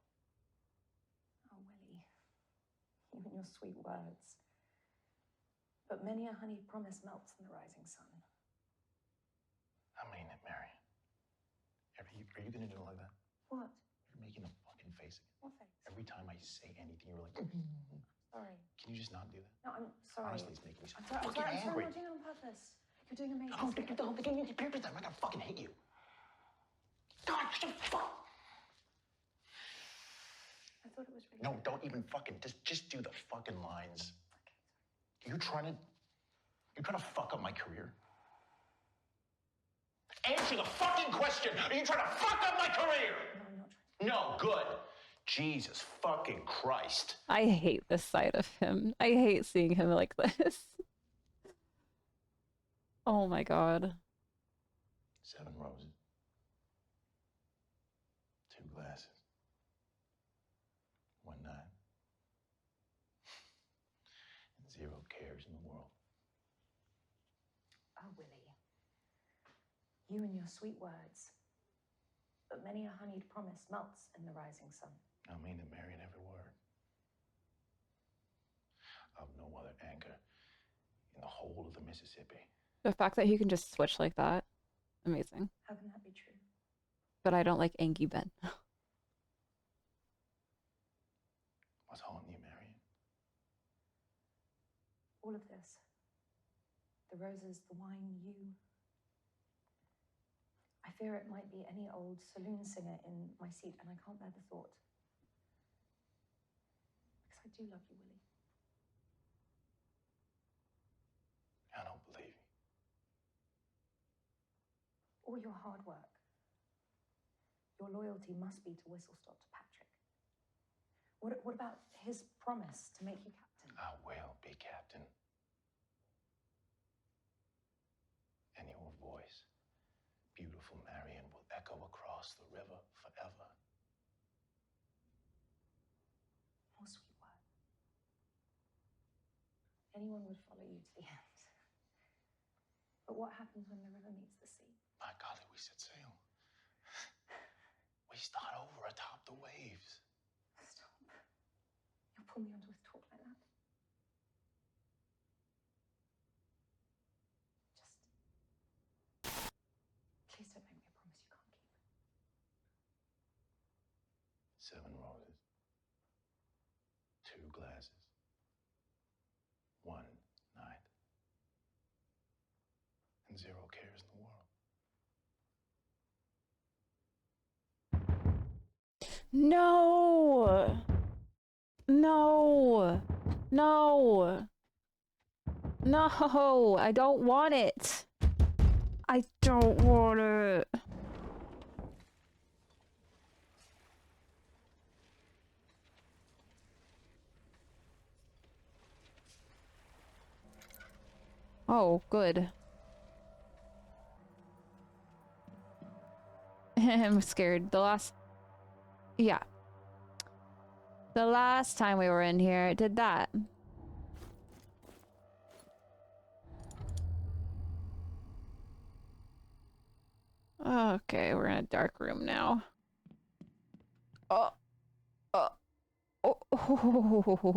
Oh, Willie, you and your sweet words. But many a honeyed promise melts in the rising sun. I mean it, Marion. Are you gonna do it like that? What? You're making a fucking face again. What face? Every time I say anything, you're like, Sorry. Can you just not do that? No, I'm sorry. Honestly, it's making me so I'm sorry. fucking angry. I'm not doing it on purpose. You're doing amazing. Oh, get the whole thing in your papers. I'm gonna fucking hate you. God, shut the fuck. I thought it was really. No, don't even fucking just do the fucking lines. Okay. You're trying to fuck up my career. Answer the fucking question. Are you trying to fuck up my career? No, I'm not trying. No, good. Jesus fucking Christ. I hate this side of him. I hate seeing him like this. Oh my god. Seven roses. Two glasses. One night. And zero cares in the world. Oh, Willie. You and your sweet words. But many a honeyed promise melts in the rising sun. I mean it, Marion, every word. I've no other anchor in the whole of the Mississippi. The fact that he can just switch like that, amazing. How can that be true? But I don't like Angie Ben. What's haunting you, Marion? All of this. The roses, the wine, you. I fear it might be any old saloon singer in my seat, and I can't bear the thought. Because I do love you, Willie. I don't believe you. All your hard work. Your loyalty must be to whistle-stop to Patrick. What about his promise to make you captain? I will be captain. And your voice, beautiful Marion, will echo across the river forever. Oh, sweet word. Anyone would follow you to the end. But what happens when the river meets the sea? My golly, we set sail. We start over atop the waves. Stop. You'll pull me onto with talk like that. Please don't make me a promise you can't keep. 7 roses, 2 glasses, 1 night, and 0 cares in the world. No! No! No! No! I don't want it! I don't want it! Oh, good. I'm scared. Yeah. The last time we were in here, it did that. Okay, we're in a dark room now. Oh. Oh,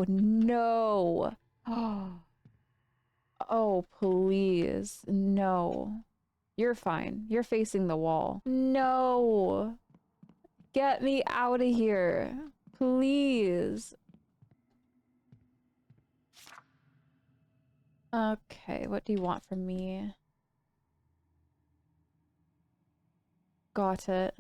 no. Oh, please. No. You're fine. You're facing the wall. No. Get me out of here. Please. Okay, what do you want from me? Got it.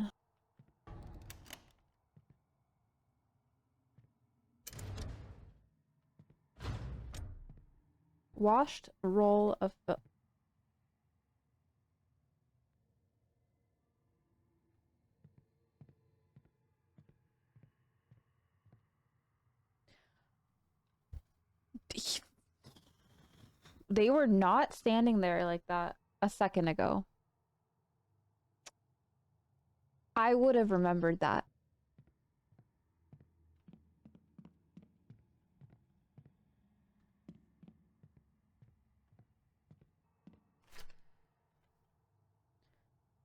Washed roll of film. They were not standing there like that a second ago. I would have remembered that.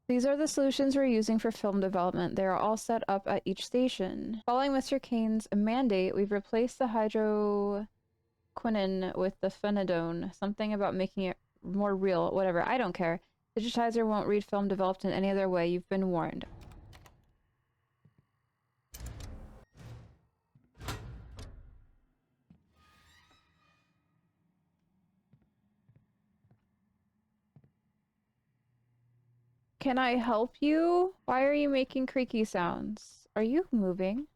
These are the solutions we're using for film development. They are all set up at each station. Following Mr. Kane's mandate, we've replaced the hydroquinone with the phenidone. Something about making it more real. Whatever. I don't care. Digitizer won't read film developed in any other way. You've been warned. Can I help you? Why are you making creaky sounds? Are you moving?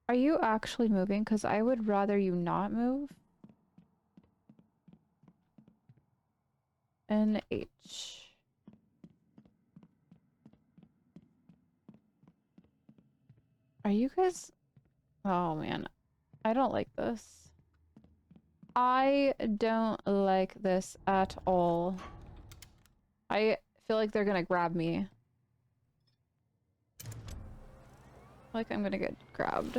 Are you actually moving? Because I would rather you not move. NH. Are you guys... Oh man. I don't like this. I don't like this at all. I feel like they're gonna grab me. Like I'm gonna get grabbed.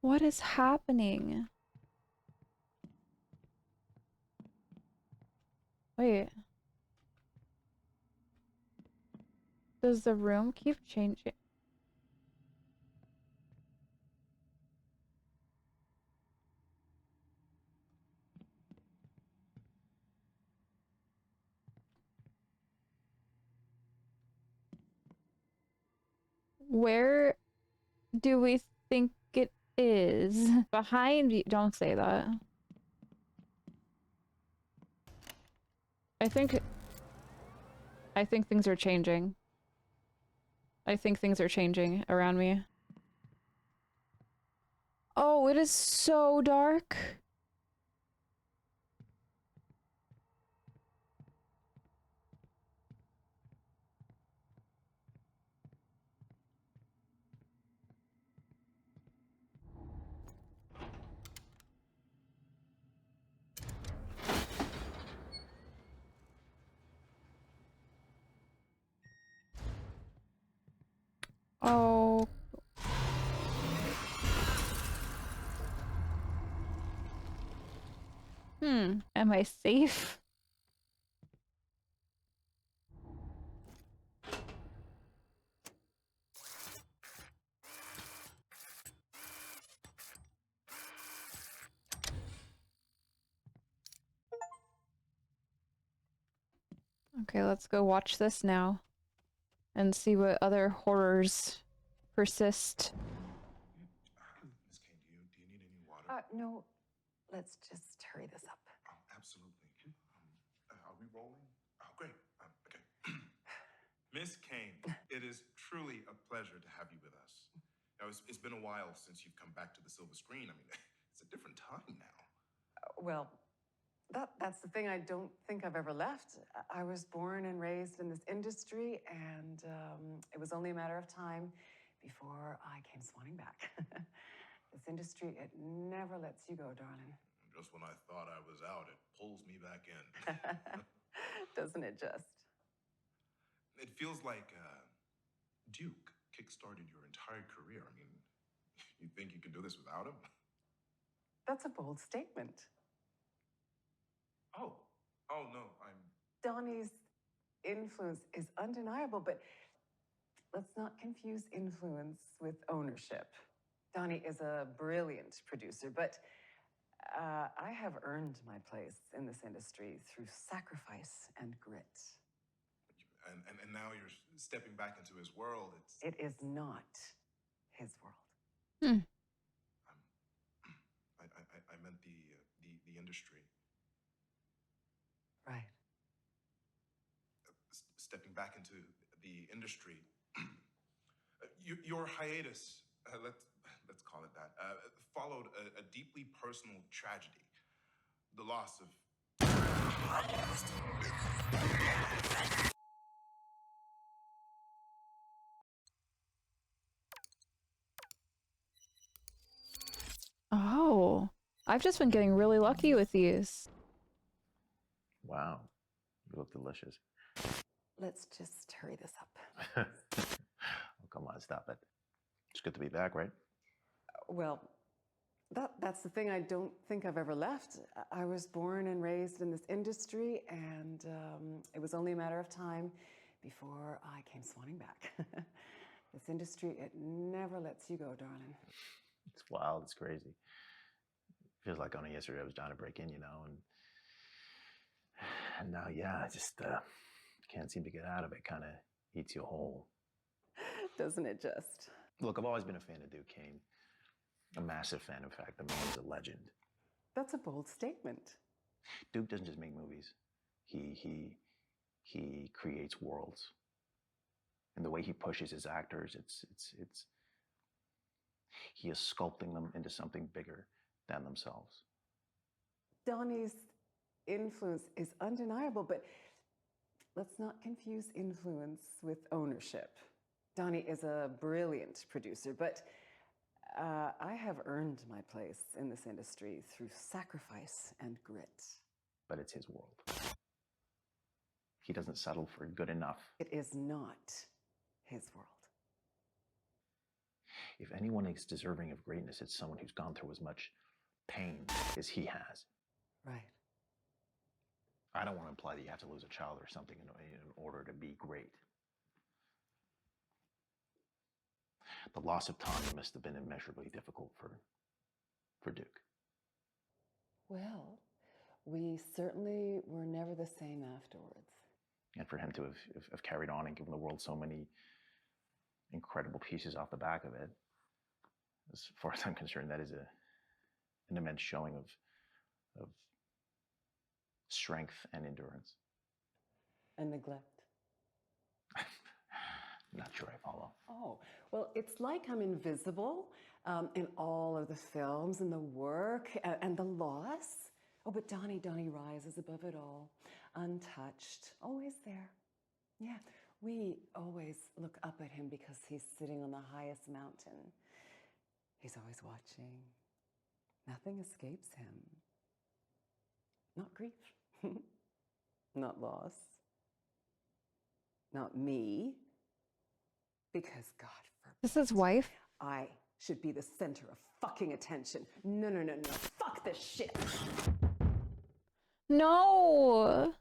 What is happening? Wait. Does the room keep changing? Where do we think it is? Behind you. Don't say that. I think things are changing. I think things are changing around me. Oh, it is so dark. Oh. Am I safe? Okay, let's go watch this now and see what other horrors persist. Miss Kane, do you need any water? No, let's just hurry this up. Oh, absolutely. Are we rolling? Oh, great. Okay. Miss Kane, it is truly a pleasure to have you with us. Now, it's been a while since you've come back to the silver screen. I mean, it's a different time now. Well, that's the thing I don't think I've ever left. I was born and raised in this industry, and it was only a matter of time before I came swanning back. This industry, it never lets you go, darling. Just when I thought I was out, it pulls me back in. Doesn't it just? It feels like Duke kickstarted your entire career. I mean, you think you could do this without him? That's a bold statement. Oh no, I'm... Donnie's influence is undeniable, but let's not confuse influence with ownership. Donnie is a brilliant producer, but I have earned my place in this industry through sacrifice and grit. And now you're stepping back into his world. It is not his world. I meant the industry. Right. Stepping back into the industry. Your hiatus, let's call it that, followed a deeply personal tragedy. The loss of... Oh, I've just been getting really lucky with these. Wow, you look delicious. Let's just hurry this up. Oh, come on, stop it. It's good to be back, right? Well, that's the thing I don't think I've ever left. I was born and raised in this industry, and it was only a matter of time before I came swanning back. This industry, it never lets you go, darling. It's wild, it's crazy. Feels like only yesterday I was trying to break in, you know, and now, yeah, I just can't seem to get out of it. Kind of eats you whole. Doesn't it just? Look, I've always been a fan of Duke Kane. A massive fan, in fact. The man's a legend. That's a bold statement. Duke doesn't just make movies. He creates worlds. And the way he pushes his actors, he is sculpting them into something bigger than themselves. Donnie's influence is undeniable, but let's not confuse influence with ownership. Donnie is a brilliant producer, but I have earned my place in this industry through sacrifice and grit. But it's his world. He doesn't settle for good enough. It is not his world. If anyone is deserving of greatness, it's someone who's gone through as much pain as he has. Right. I don't want to imply that you have to lose a child or something in order to be great. The loss of Tanya must have been immeasurably difficult for Duke. Well, we certainly were never the same afterwards. And for him to have carried on and given the world so many incredible pieces off the back of it, as far as I'm concerned, that is an immense showing of strength and endurance. And neglect. Not sure I follow. Oh, well, it's like I'm invisible in all of the films and the work and the loss. Oh, but Donnie rises above it all, untouched, always there. Yeah, we always look up at him because he's sitting on the highest mountain. He's always watching. Nothing escapes him. Not grief, not loss, not me, because God This is his wife? I should be the center of fucking attention. No, no, no, no. Fuck this shit. No!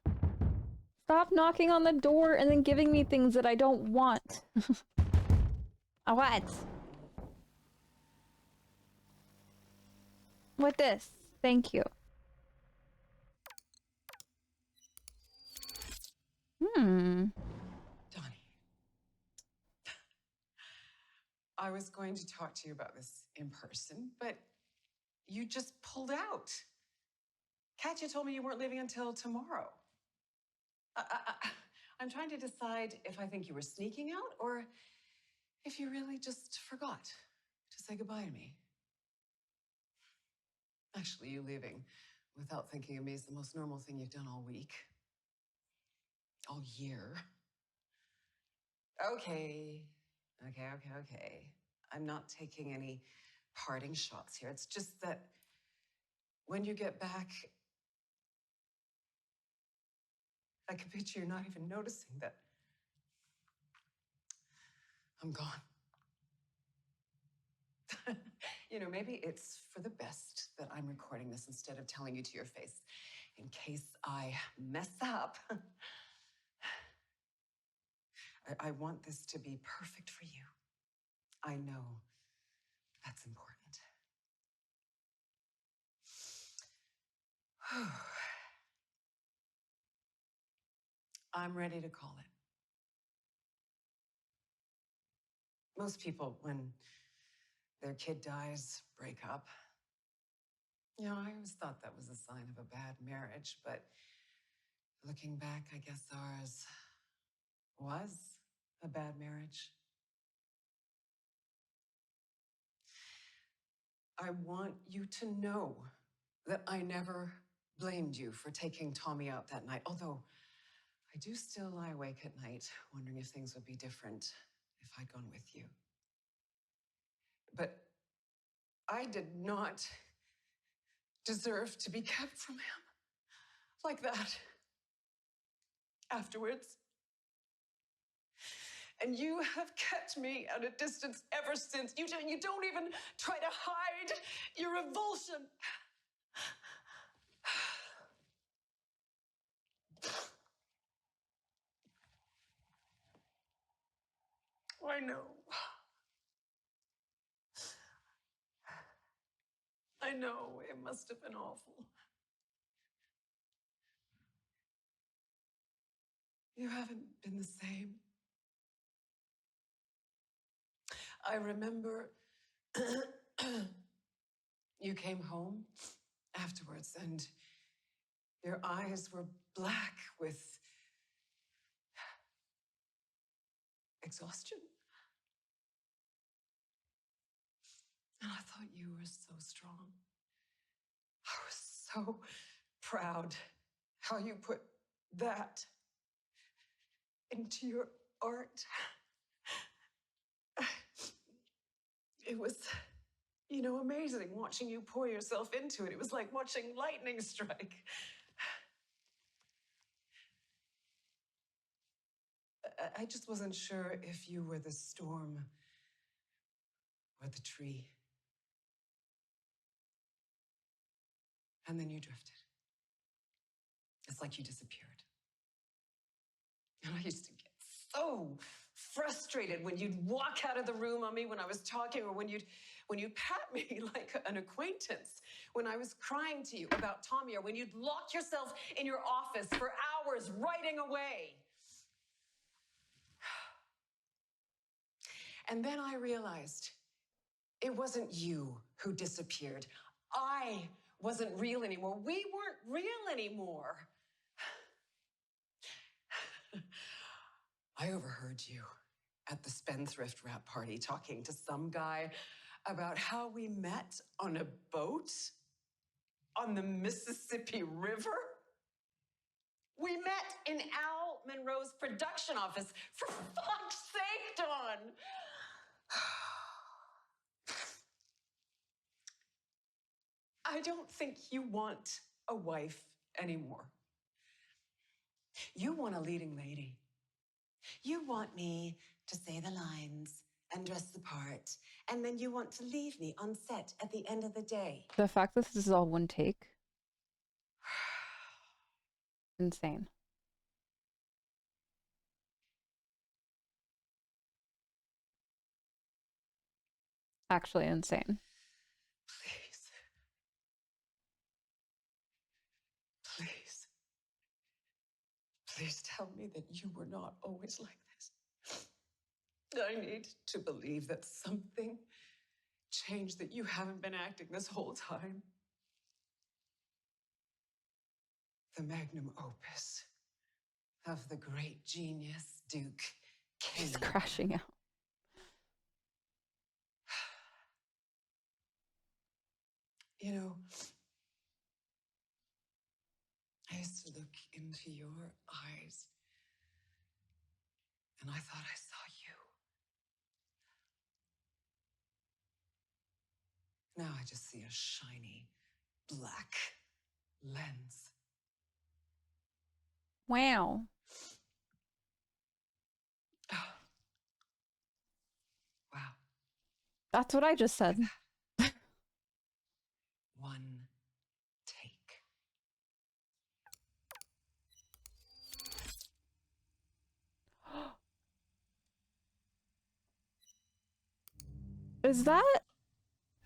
Stop knocking on the door and then giving me things that I don't want. What? What this? Thank you. Donnie. I was going to talk to you about this in person, but you just pulled out. Katya told me you weren't leaving until tomorrow. I'm trying to decide if I think you were sneaking out or if you really just forgot to say goodbye to me. Actually, you leaving without thinking of me is the most normal thing you've done all week. All year. Okay. I'm not taking any parting shots here. It's just that when you get back, I can picture you not even noticing that I'm gone. You know, maybe it's for the best that I'm recording this instead of telling you to your face in case I mess up. I want this to be perfect for you. I know that's important. I'm ready to call it. Most people, when their kid dies, break up. You know, I always thought that was a sign of a bad marriage, but looking back, I guess ours was a bad marriage. I want you to know that I never blamed you for taking Tommy out that night, although I do still lie awake at night wondering if things would be different if I'd gone with you. But I did not deserve to be kept from him like that afterwards. And you have kept me at a distance ever since. You don't even try to hide your revulsion. I know. I know, it must have been awful. You haven't been the same. I remember you came home afterwards and your eyes were black with exhaustion. And I thought you were so strong. I was so proud how you put that into your art. It was, you know, amazing watching you pour yourself into it. It was like watching lightning strike. I just wasn't sure if you were the storm or the tree. And then you drifted. It's like you disappeared. And I used to get so frustrated when you'd walk out of the room on me when I was talking, or when you'd pat me like an acquaintance, when I was crying to you about Tommy, or when you'd lock yourself in your office for hours writing away. And then I realized it wasn't you who disappeared. I wasn't real anymore. We weren't real anymore. I overheard you at the Spendthrift Wrap party talking to some guy about how we met on a boat on the Mississippi River. We met in Al Monroe's production office. For fuck's sake, Dawn! I don't think you want a wife anymore. You want a leading lady. You want me to say the lines and dress the part, and then you want to leave me on set at the end of the day. The fact that this is all one take. Insane. Actually insane. Please. Please. Please tell me that you were not always like this. I need to believe that something changed, that you haven't been acting this whole time. The magnum opus of the great genius, Duke Kane. He's crashing out. You know, I used to look into your eyes, and I thought I saw you. Now I just see a shiny, black lens. Wow. Wow. That's what I just said. One take. Is that?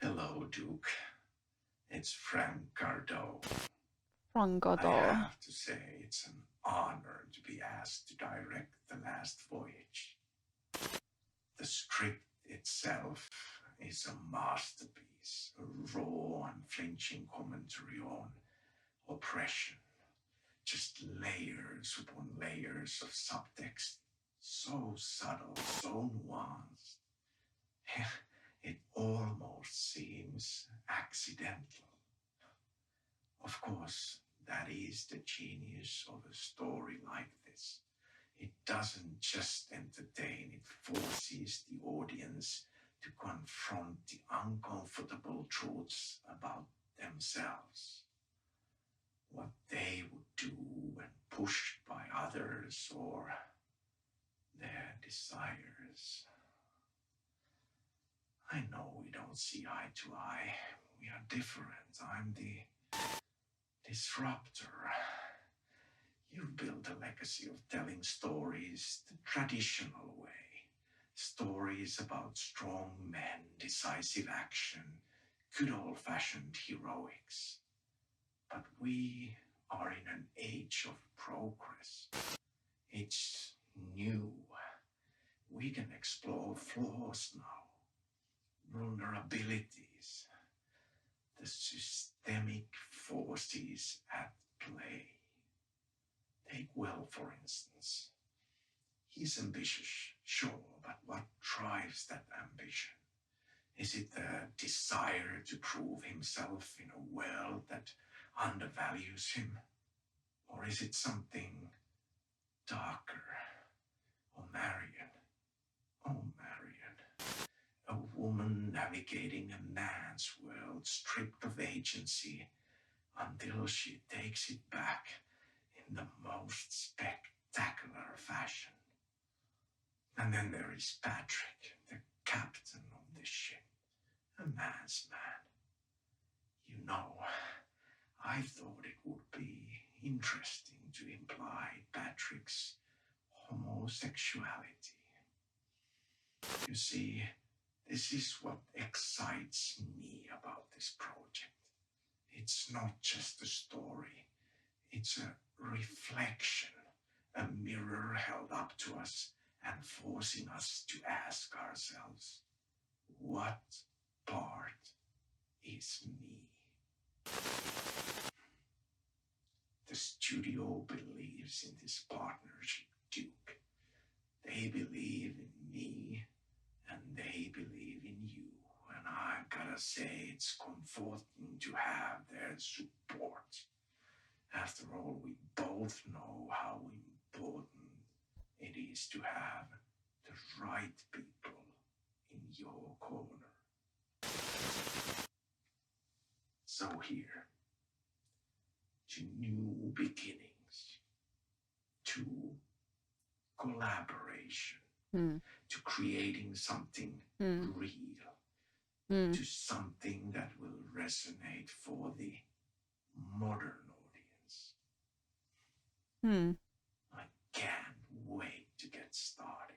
Hello, Duke. It's Frank Gardo. Frangodo. I have to say, it's an honor to be asked to direct The Last Voyage. The script itself is a masterpiece, a raw, unflinching commentary on oppression. Just layers upon layers of subtext, so subtle, so nuanced. It almost seems accidental. Of course, that is the genius of a story like this. It doesn't just entertain, it forces the audience to confront the uncomfortable truths about themselves. What they would do when pushed by others or their desires. I know we don't see eye to eye. We are different. I'm the disruptor. You've built a legacy of telling stories the traditional way. Stories about strong men, decisive action, good old-fashioned heroics. But we are in an age of progress. It's new. We can explore flaws now, vulnerabilities, the systemic forces at play. Take Will, for instance. He's ambitious, sure, but what drives that ambition? Is it the desire to prove himself in a world that undervalues him? Or is it something darker? Or Marion? Oh, Marion. A woman navigating a man's world stripped of agency until she takes it back in the most spectacular fashion. And then there is Patrick, the captain of the ship, a man's man. You know, I thought it would be interesting to imply Patrick's homosexuality. You see, this is what excites me about this project. It's not just a story, it's a reflection, a mirror held up to us and forcing us to ask ourselves, what part is me? The studio believes in this partnership, Duke. They believe in me and they believe in you. And I gotta say, it's comforting to have their support. After all, we both know how important it is to have the right people in your corner. So here, to new beginnings, to collaboration, to creating something real, to something that will resonate for the modern audience. I can't wait to get started.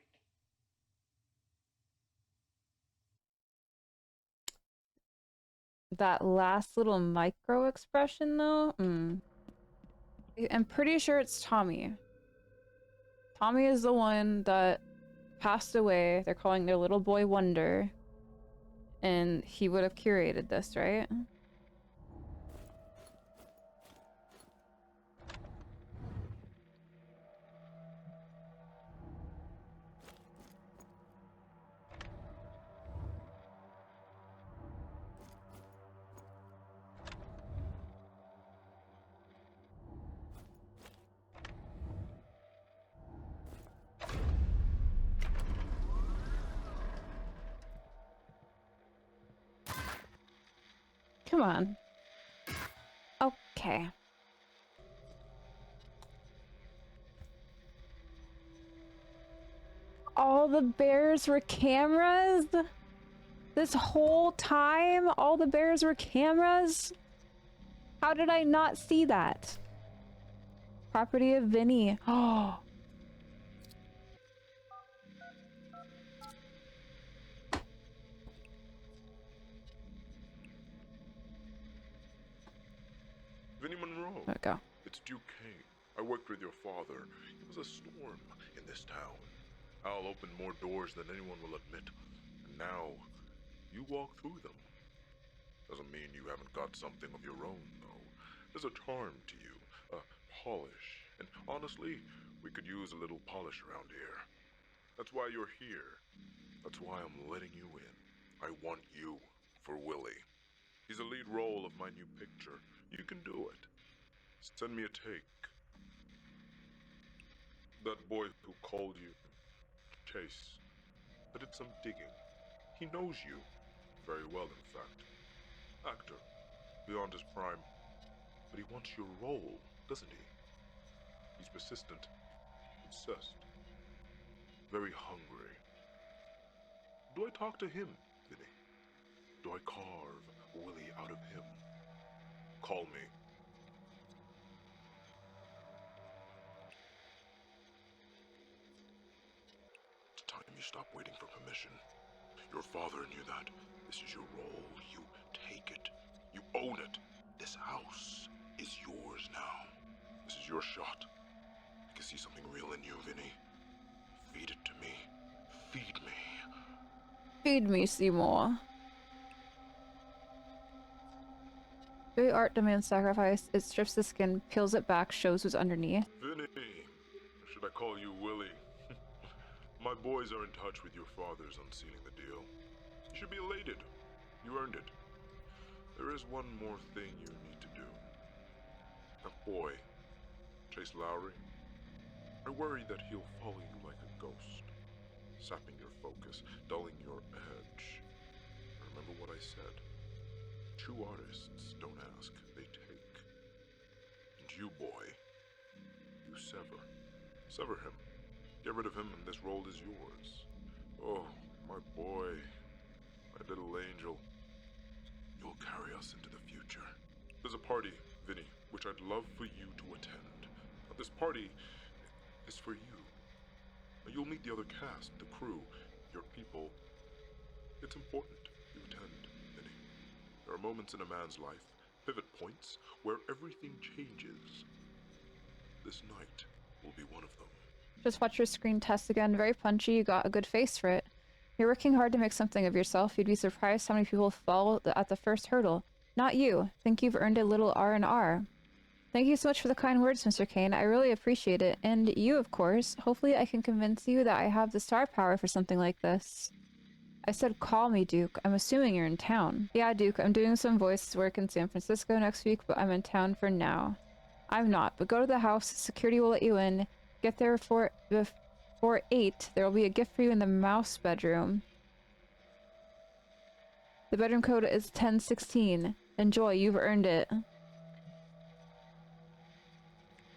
That last little micro expression, though, I'm pretty sure it's Tommy. Tommy is the one that passed away. They're calling their little boy Wonder. And he would have curated this, right? Come on. Okay. All the bears were cameras? This whole time, all the bears were cameras? How did I not see that? Property of Vinny. Oh. Vinny Monroe. There we go. It's Duke Kane. I worked with your father. He was a storm in this town. I'll open more doors than anyone will admit. And now, you walk through them. Doesn't mean you haven't got something of your own, though. There's a charm to you, a polish. And honestly, we could use a little polish around here. That's why you're here. That's why I'm letting you in. I want you for Willie. He's the lead role of my new picture. You can do it. Send me a take. That boy who called you, Chase, I did some digging. He knows you. Very well, in fact. Actor, beyond his prime. But he wants your role, doesn't he? He's persistent, obsessed, very hungry. Do I talk to him, Vinny? Do I carve Willie out of him? Call me. It's time you stop waiting for permission. Your father knew that. This is your role. You take it. You own it. This house is yours now. This is your shot. I can see something real in you, Vinny. Feed it to me. Feed me. Feed me, Seymour. Very art demands sacrifice. It strips the skin, peels it back, shows what's underneath. Vinny. Or should I call you Willie? My boys are in touch with your father's on sealing the deal. You should be elated. You earned it. There is one more thing you need to do. That boy, Chase Lowry, I worry that he'll follow you like a ghost, sapping your focus, dulling your edge. Remember what I said. True artists don't ask, they take. And you, boy, you sever. Sever him. Get rid of him and this role is yours. Oh, my boy, my little angel. You'll carry us into the future. There's a party, Vinny, which I'd love for you to attend. Now, this party is for you. Now, you'll meet the other cast, the crew, your people. It's important you attend, Vinny. There are moments in a man's life, pivot points, where everything changes. This night will be one of them. Just watch your screen test again. Very punchy. You got a good face for it. You're working hard to make something of yourself. You'd be surprised how many people fall at the first hurdle. Not you. Think you've earned a little R&R. Thank you so much for the kind words, Mr. Kane. I really appreciate it. And you, of course. Hopefully I can convince you that I have the star power for something like this. I said call me, Duke. I'm assuming you're in town. Yeah, Duke. I'm doing some voice work in San Francisco next week, but I'm in town for now. I'm not, but go to the house. Security will let you in. Get there before 8. There will be a gift for you in the mouse bedroom. The bedroom code is 1016. Enjoy, you've earned it.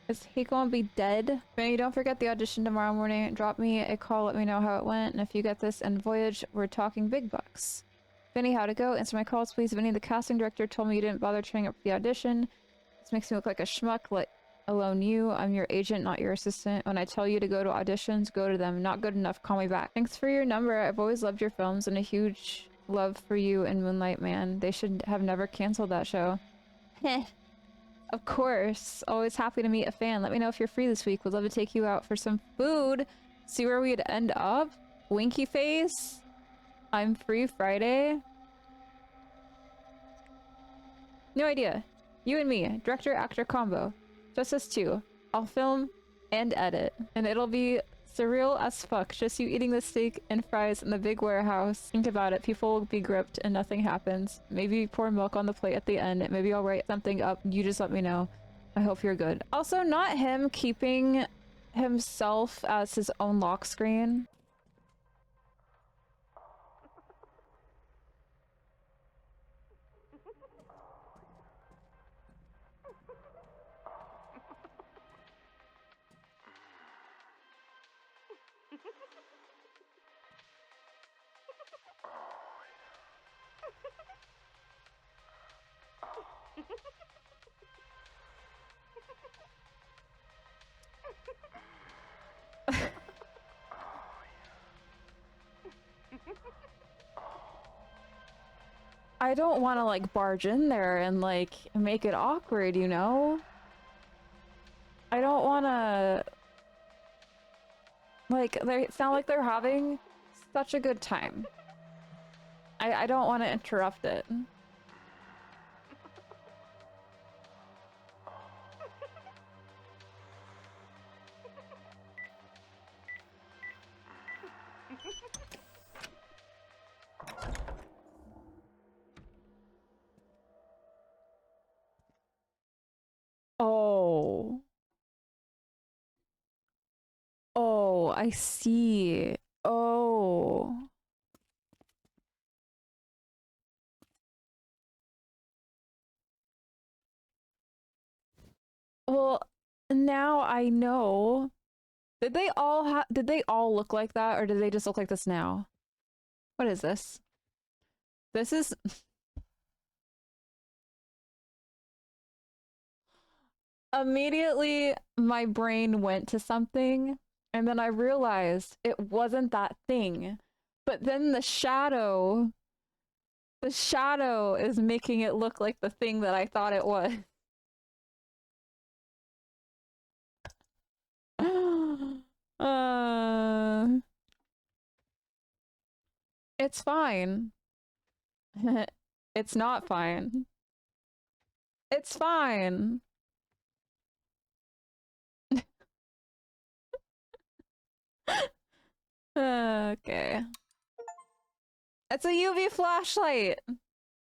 Is he gonna be dead? Vinny, don't forget the audition tomorrow morning. Drop me a call, let me know how it went, and if you get this and Voyage, we're talking big bucks. Vinny, how'd it go? Answer my calls, please. Vinny, the casting director told me you didn't bother turning up for the audition. This makes me look like a schmuck, let alone you. I'm your agent, not your assistant. When I tell you to go to auditions, go to them. Not good enough, call me back. Thanks for your number. I've always loved your films and a huge love for you and Moonlight Man. They should have never canceled that show. Heh. Of course. Always happy to meet a fan. Let me know if you're free this week. Would love to take you out for some food. See where we'd end up? Winky face? I'm free Friday? No idea. You and me. Director-actor combo. Just us two. I'll film and edit. And it'll be surreal as fuck. Just you eating the steak and fries in the big warehouse. Think about it. People will be gripped and nothing happens. Maybe pour milk on the plate at the end. Maybe I'll write something up. You just let me know. I hope you're good. Also, not him keeping himself as his own lock screen. I don't want to like barge in there and like make it awkward, you know? I don't want to like they sound like they're having such a good time. I don't want to interrupt it. Oh. Oh, I see. Oh. Well, now I know. Did they all look like that, or did they just look like this now? What is this? This is immediately my brain went to something, and then I realized it wasn't that thing. But then the shadow is making it look like the thing that I thought it was. It's fine. It's not fine. It's fine. Okay. It's a UV flashlight.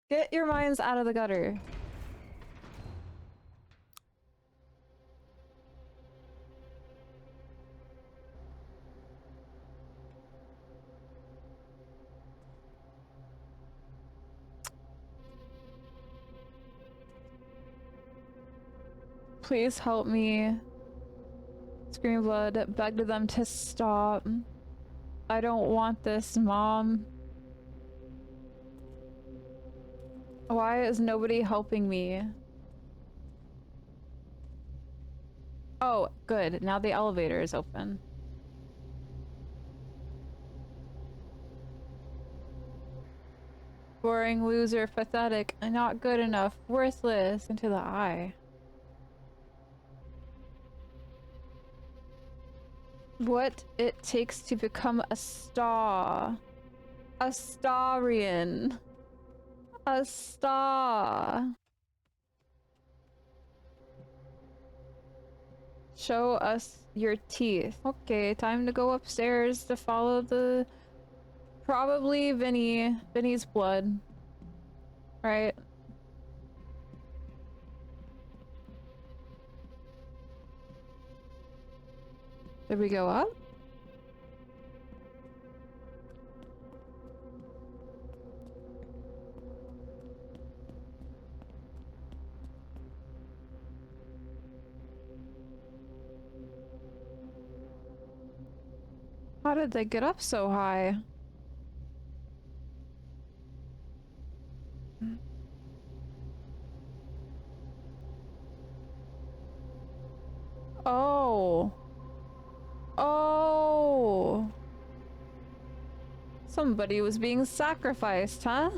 Get your minds out of the gutter. Please help me. Scream blood. Begged them to stop. I don't want this, Mom. Why is nobody helping me? Oh, good. Now the elevator is open. Boring, loser, pathetic, not good enough, worthless, into the eye. What it takes to become a star. A Starian. A star. Show us your teeth. Okay, time to go upstairs to follow the... Probably Vinny's blood. Right? Did we go up? How did they get up so high? Oh. Oh. Somebody was being sacrificed, huh?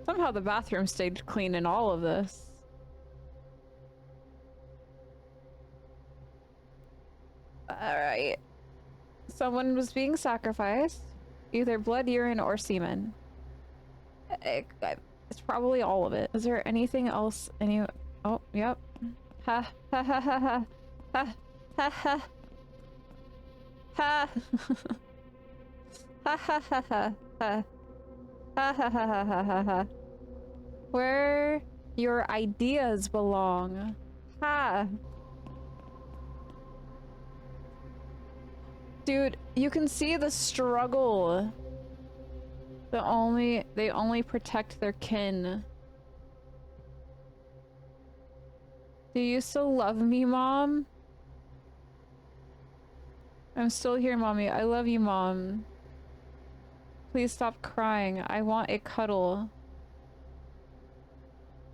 Somehow the bathroom stayed clean in all of this. Alright. Someone was being sacrificed. Either blood, urine, or semen. It's probably all of it. Is there anything else? Oh, yep. Ha ha ha ha ha. Ha ha ha. Ha. Ha ha ha ha ha. Ha ha ha ha ha ha ha. Where your ideas belong. Ha. Dude, you can see the struggle. They only protect their kin. Do you still love me, Mom? I'm still here, Mommy. I love you, Mom. Please stop crying. I want a cuddle.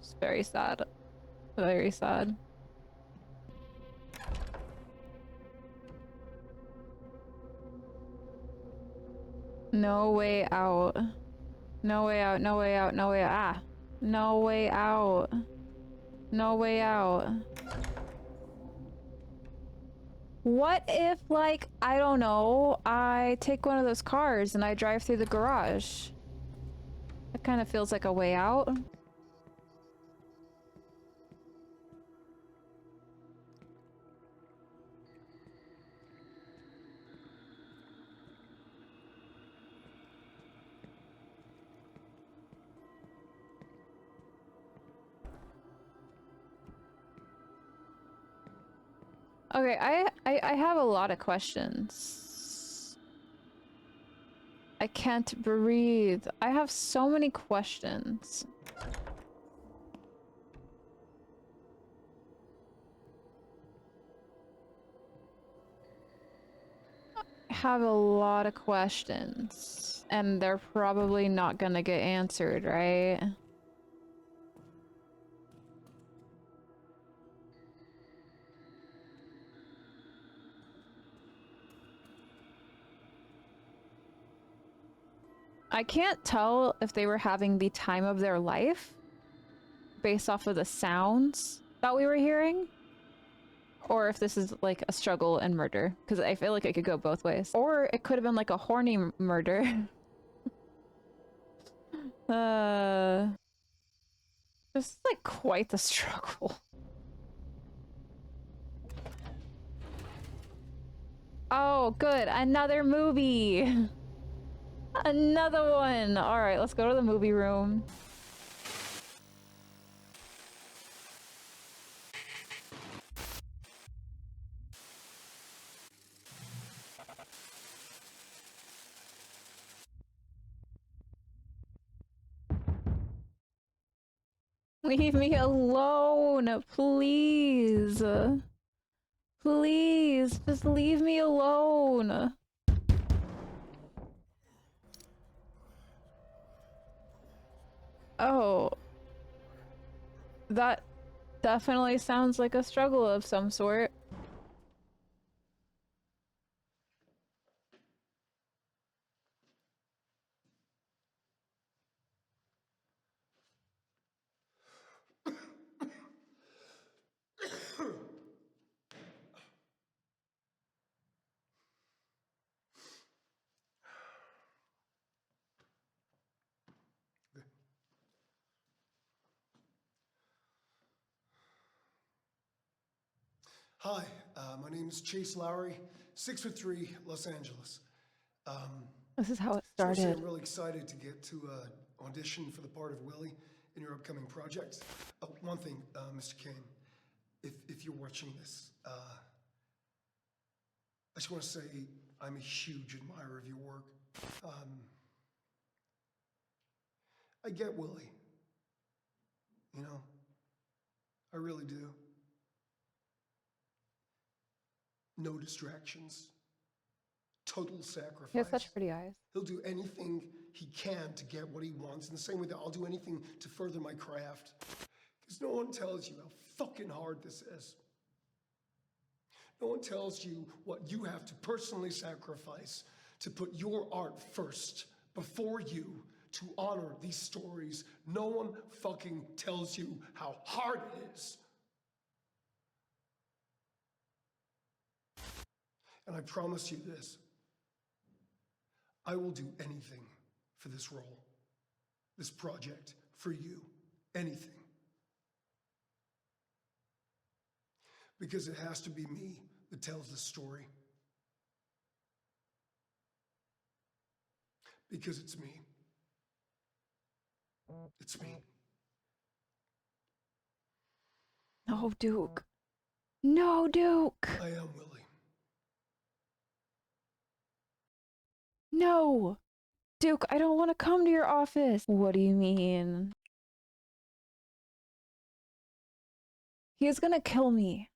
It's very sad. Very sad. No way out. No way out, no way out, no way out. Ah. No way out. No way out. What if, like, I don't know, I take one of those cars and I drive through the garage? It kind of feels like a way out. Okay, I have a lot of questions. I can't breathe. I have so many questions. I have a lot of questions. And they're probably not gonna get answered, right? I can't tell if they were having the time of their life based off of the sounds that we were hearing, or if this is like a struggle and murder, because I feel like it could go both ways. Or it could have been like a horny murder. This is like quite the struggle. Oh, good. Another movie. Another one! Alright, let's go to the movie room. Leave me alone, please. Please, just leave me alone. Oh. That definitely sounds like a struggle of some sort. Hi, my name is Chase Lowry, 6'3", Los Angeles. This is how it So I say started. I'm really excited to get to audition for the part of Willie in your upcoming project. One thing, Mr. Kane, if you're watching this, I just want to say I'm a huge admirer of your work. I get Willie, you know, I really do. No distractions. Total sacrifice. He has such pretty eyes. He'll do anything he can to get what he wants, in the same way that I'll do anything to further my craft. Because no one tells you how fucking hard this is. No one tells you what you have to personally sacrifice to put your art first, before you, to honor these stories. No one fucking tells you how hard it is. And I promise you this. I will do anything for this role, this project, for you. Anything. Because it has to be me that tells the story. Because it's me. It's me. No, Duke. No, Duke. I am Willie. No. Duke, I don't want to come to your office. What do you mean? He's gonna kill me.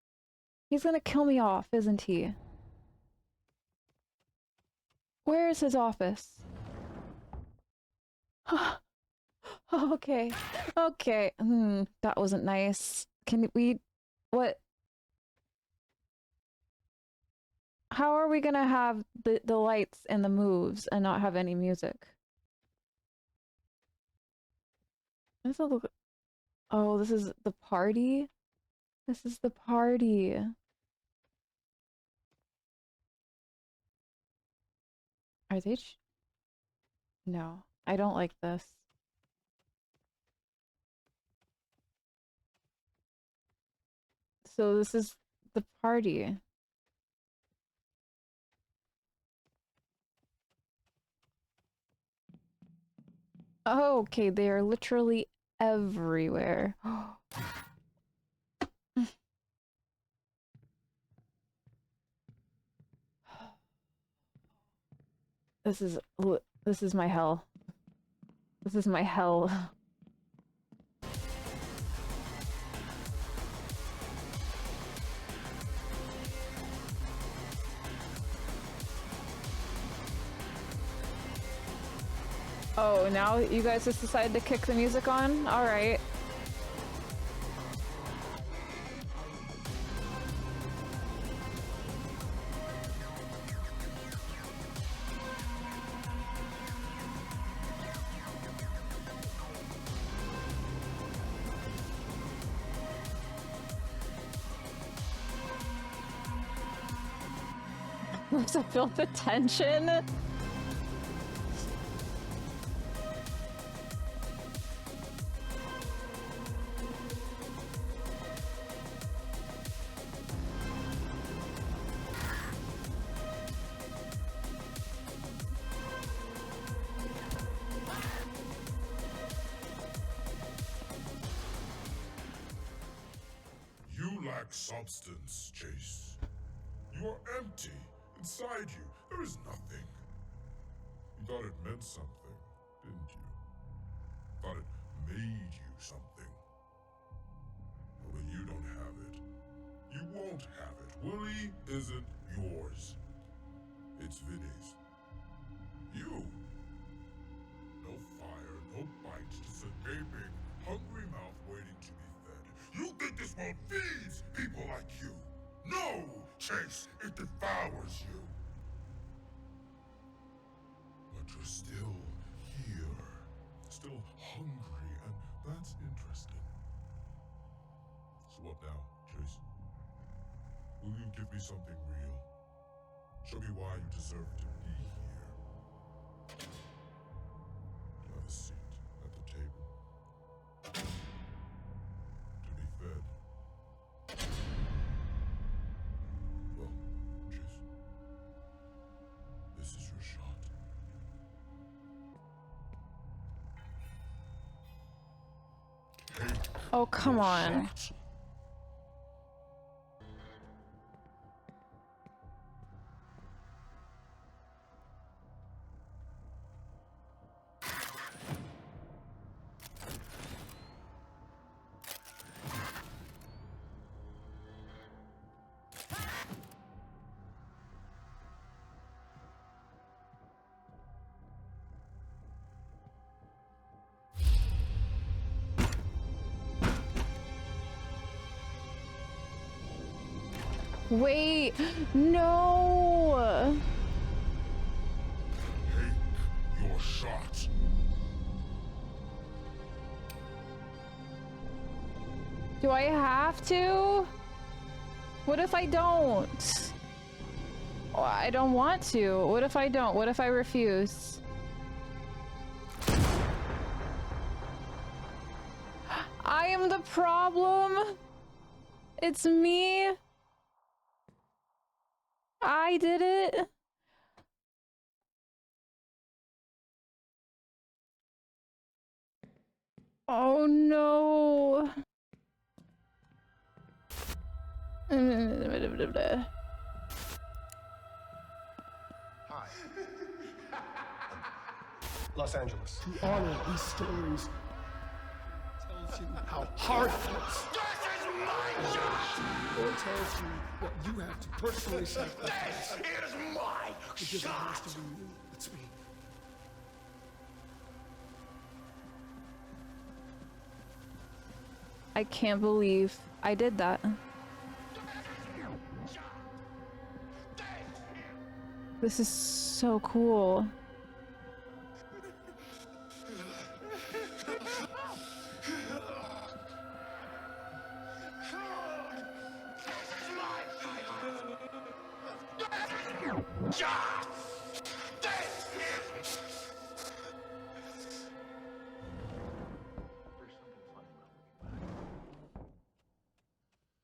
He's gonna kill me off, isn't he? Where is his office? Okay. Okay. That wasn't nice. Can we... What? How are we gonna have the lights and the moves and not have any music? This will look... Oh, this is the party? This is the party. Are they... No, I don't like this. So this is the party. Oh, okay, they are literally everywhere. This is my hell. This is my hell. Oh, now you guys just decided to kick the music on? Alright. Must have felt the tension. Substance, Chase. You are empty. Inside you, there is nothing. You thought it meant something, didn't you? Thought it made you something. But you don't have it. You won't have it. Willie isn't yours. It's Vinny's. You. No fire, no bite, just a gaping, hungry mouth waiting to be fed. You think this world feeds people like you? No, Chase, it devours you. But you're still here, still hungry, and that's interesting. So what now, Chase? Will you give me something real? Show me why you deserve to be here. Have a seat at the table. To be fed. Well, Chase, this is your shot. Oh, come on. Shot. Wait, no. Take your shot. Do I have to? What if I don't? Oh, I don't want to. What if I don't? What if I refuse? I am the problem. It's me. I did it. Oh no. Hi. Los Angeles. To honor these stories tells you how hard it is. This is my shot! Or tells you what you have to personally sacrifice. This is my Because it has to be you. It's me. I can't believe I did that. This is so cool.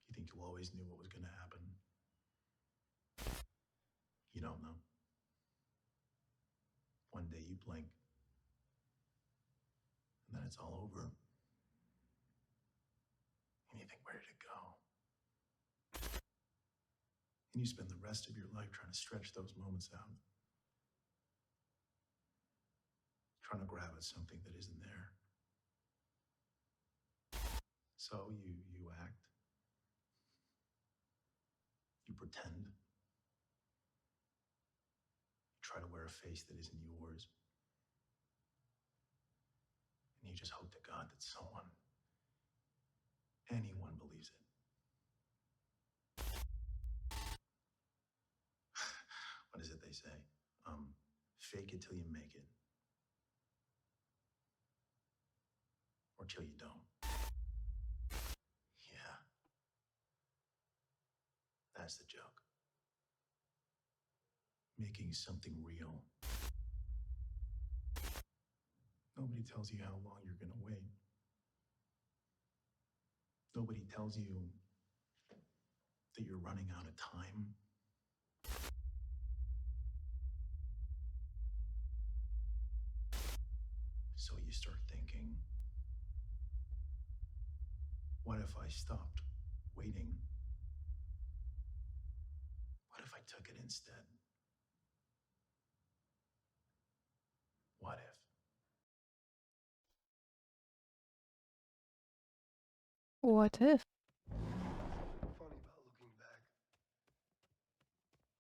You think you always knew what was going to happen? You don't know. One day you blink, and then it's all over. And you think, where did it go? And you spend the rest of your life trying to stretch those moments out. Trying to grab at something that isn't there. So you act. You pretend. You try to wear a face that isn't yours. And you just hope to God that someone, anyone believes it. What is it they say? Fake it till you make it. Or till you don't. Yeah. That's the joke. Making something real. Nobody tells you how long you're gonna wait. Nobody tells you that you're running out of time. So you start thinking, what if I stopped waiting? What if I took it instead? What if? What if? Funny about looking back.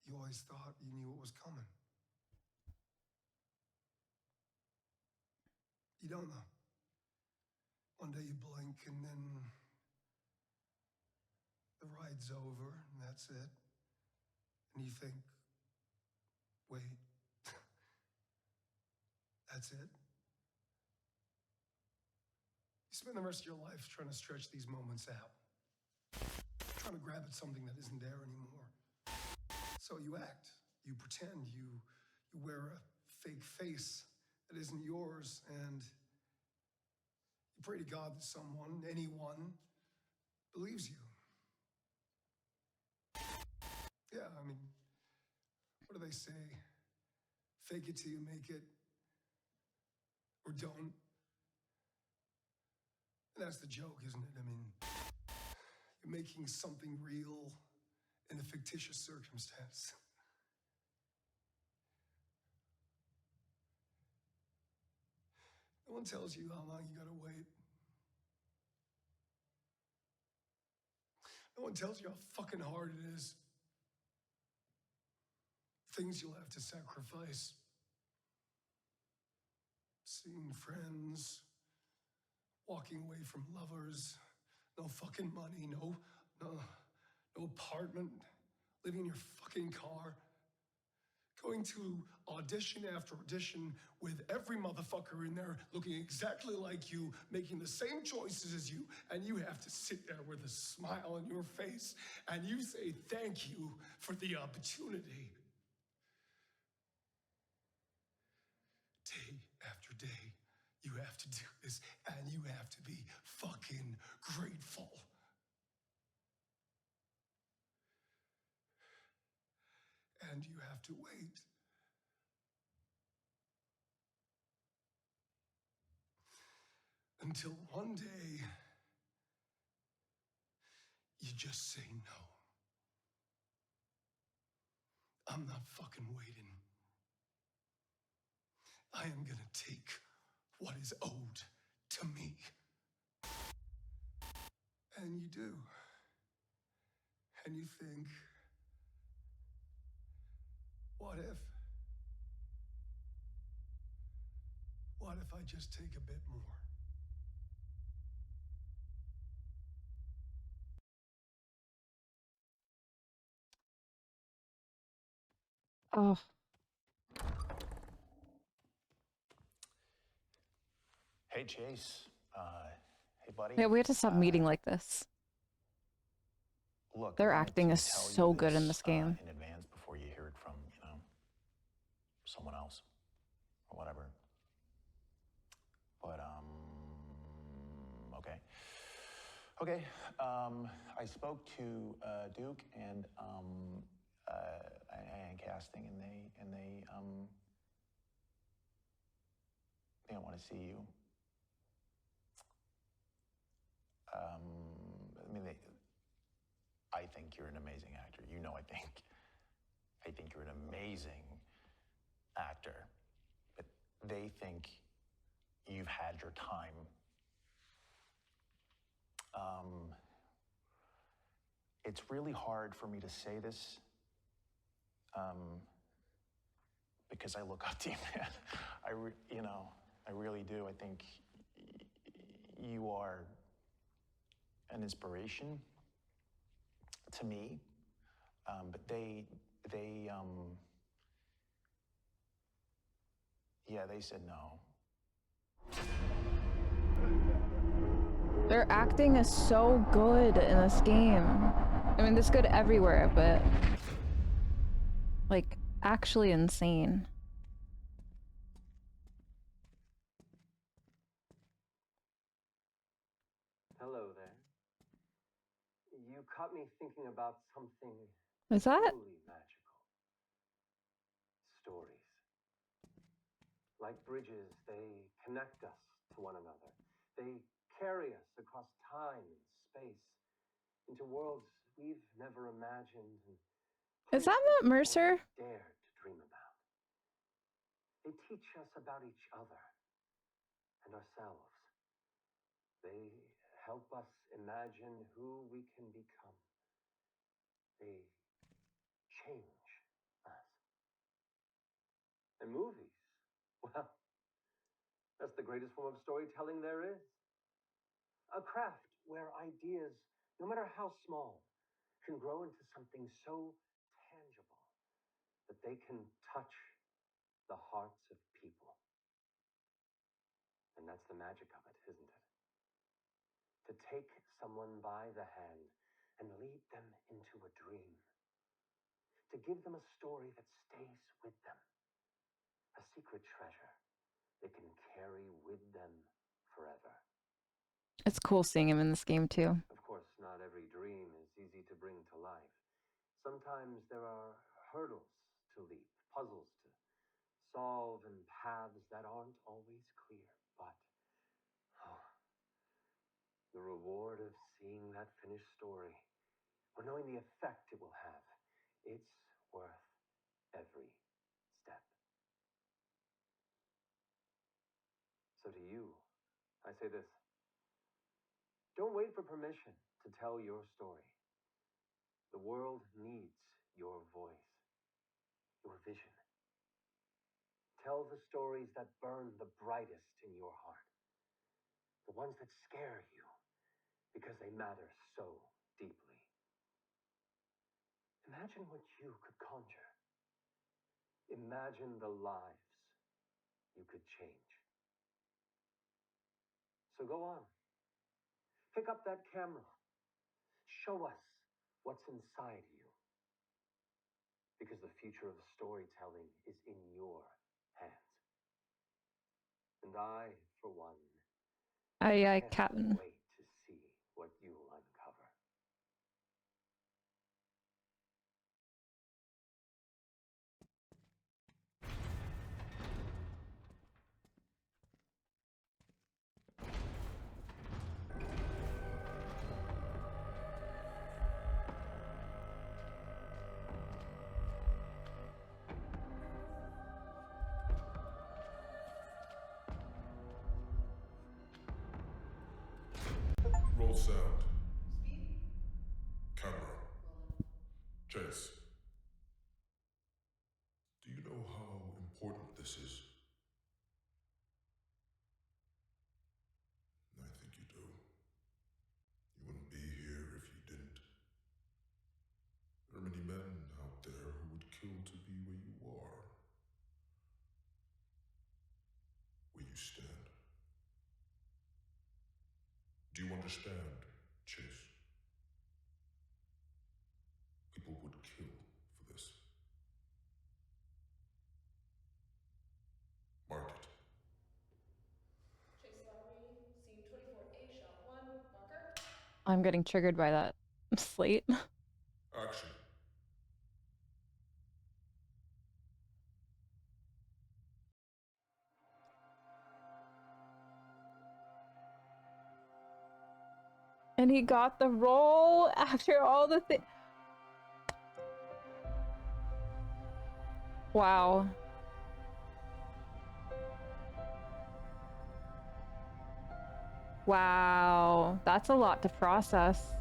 You always thought you knew what was coming. You don't know. One day you blink and then the ride's over and that's it. And you think, wait, that's it? You spend the rest of your life trying to stretch these moments out. Trying to grab at something that isn't there anymore. So you act, you pretend, you wear a fake face that isn't yours, and you pray to God that someone, anyone, believes you. Yeah, I mean, what do they say? Fake it till you make it, or don't. And that's the joke, isn't it? I mean, you're making something real in a fictitious circumstance. No one tells you how long you gotta wait. No one tells you how fucking hard it is. Things you'll have to sacrifice. Seeing friends, walking away from lovers, no fucking money, no apartment, living in your fucking car, going to audition after audition with every motherfucker in there looking exactly like you, making the same choices as you, and you have to sit there with a smile on your face and you say thank you for the opportunity. Day after day, you have to do this, and you have to be fucking grateful. And you have to wait. Until one day, you just say no. I'm not fucking waiting. I am gonna take what is owed to me. And you do. And you think, what if? What if I just take a bit more? Oh, Hey, Chase. Hey, buddy. yeah, we have to stop meeting like this. Look, Their I wanted acting to is tell so you good in this game. in advance before you hear it from, someone else or whatever. But, okay. Okay, I spoke to Duke and casting, and they don't want to see you. I think you're an amazing actor. I think you're an amazing actor. But they think you've had your time. It's really hard for me to say this, because I look up to you, man. I really do. I think you are an inspiration to me. But they said no. Their acting is so good in this game. I mean, it's good everywhere, but like actually insane. Hello there. You caught me thinking about something Is that? truly magical. Stories. Like bridges, they connect us to one another. They carry us across time and space into worlds we've never imagined and Is that places Matt Mercer? we dared to dream about. They teach us about each other and ourselves. They help us imagine who we can become. They change us. And movies, well, that's the greatest form of storytelling there is. A craft where ideas, no matter how small, can grow into something so tangible that they can touch the hearts of people. And that's the magic of it, isn't it? To take someone by the hand and lead them into a dream. To give them a story that stays with them. A secret treasure they can carry with them forever. It's cool seeing him in this game too. Of course, not every dream is easy to bring to life. Sometimes there are hurdles to leap, puzzles to solve, and paths that aren't always clear. But the reward of seeing that finished story, or knowing the effect it will have, it's worth every step. So to you, I say this. Don't wait for permission to tell your story. The world needs your voice, your vision. Tell the stories that burn the brightest in your heart. The ones that scare you because they matter so deeply. Imagine what you could conjure. Imagine the lives you could change. So go on. Pick up that camera. Show us what's inside you. Because the future of storytelling is in your hands. And I, for one, Aye, can't Captain. wait to see what you'll uncover. Roll sound. Camera. Chase. Do you know how important this is? I think you do. You wouldn't be here if you didn't. There are many men out there who would kill to be where you are. Where you stand. Do you understand, Chase? People would kill for this. Mark it. I'm getting triggered by that slate. Action. And he got the role after all the things. Wow. Wow. That's a lot to process.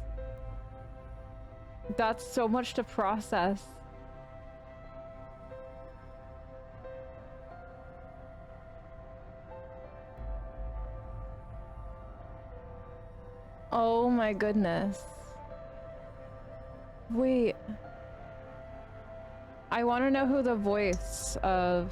That's so much to process. Oh my goodness. Wait. I want to know who the voice of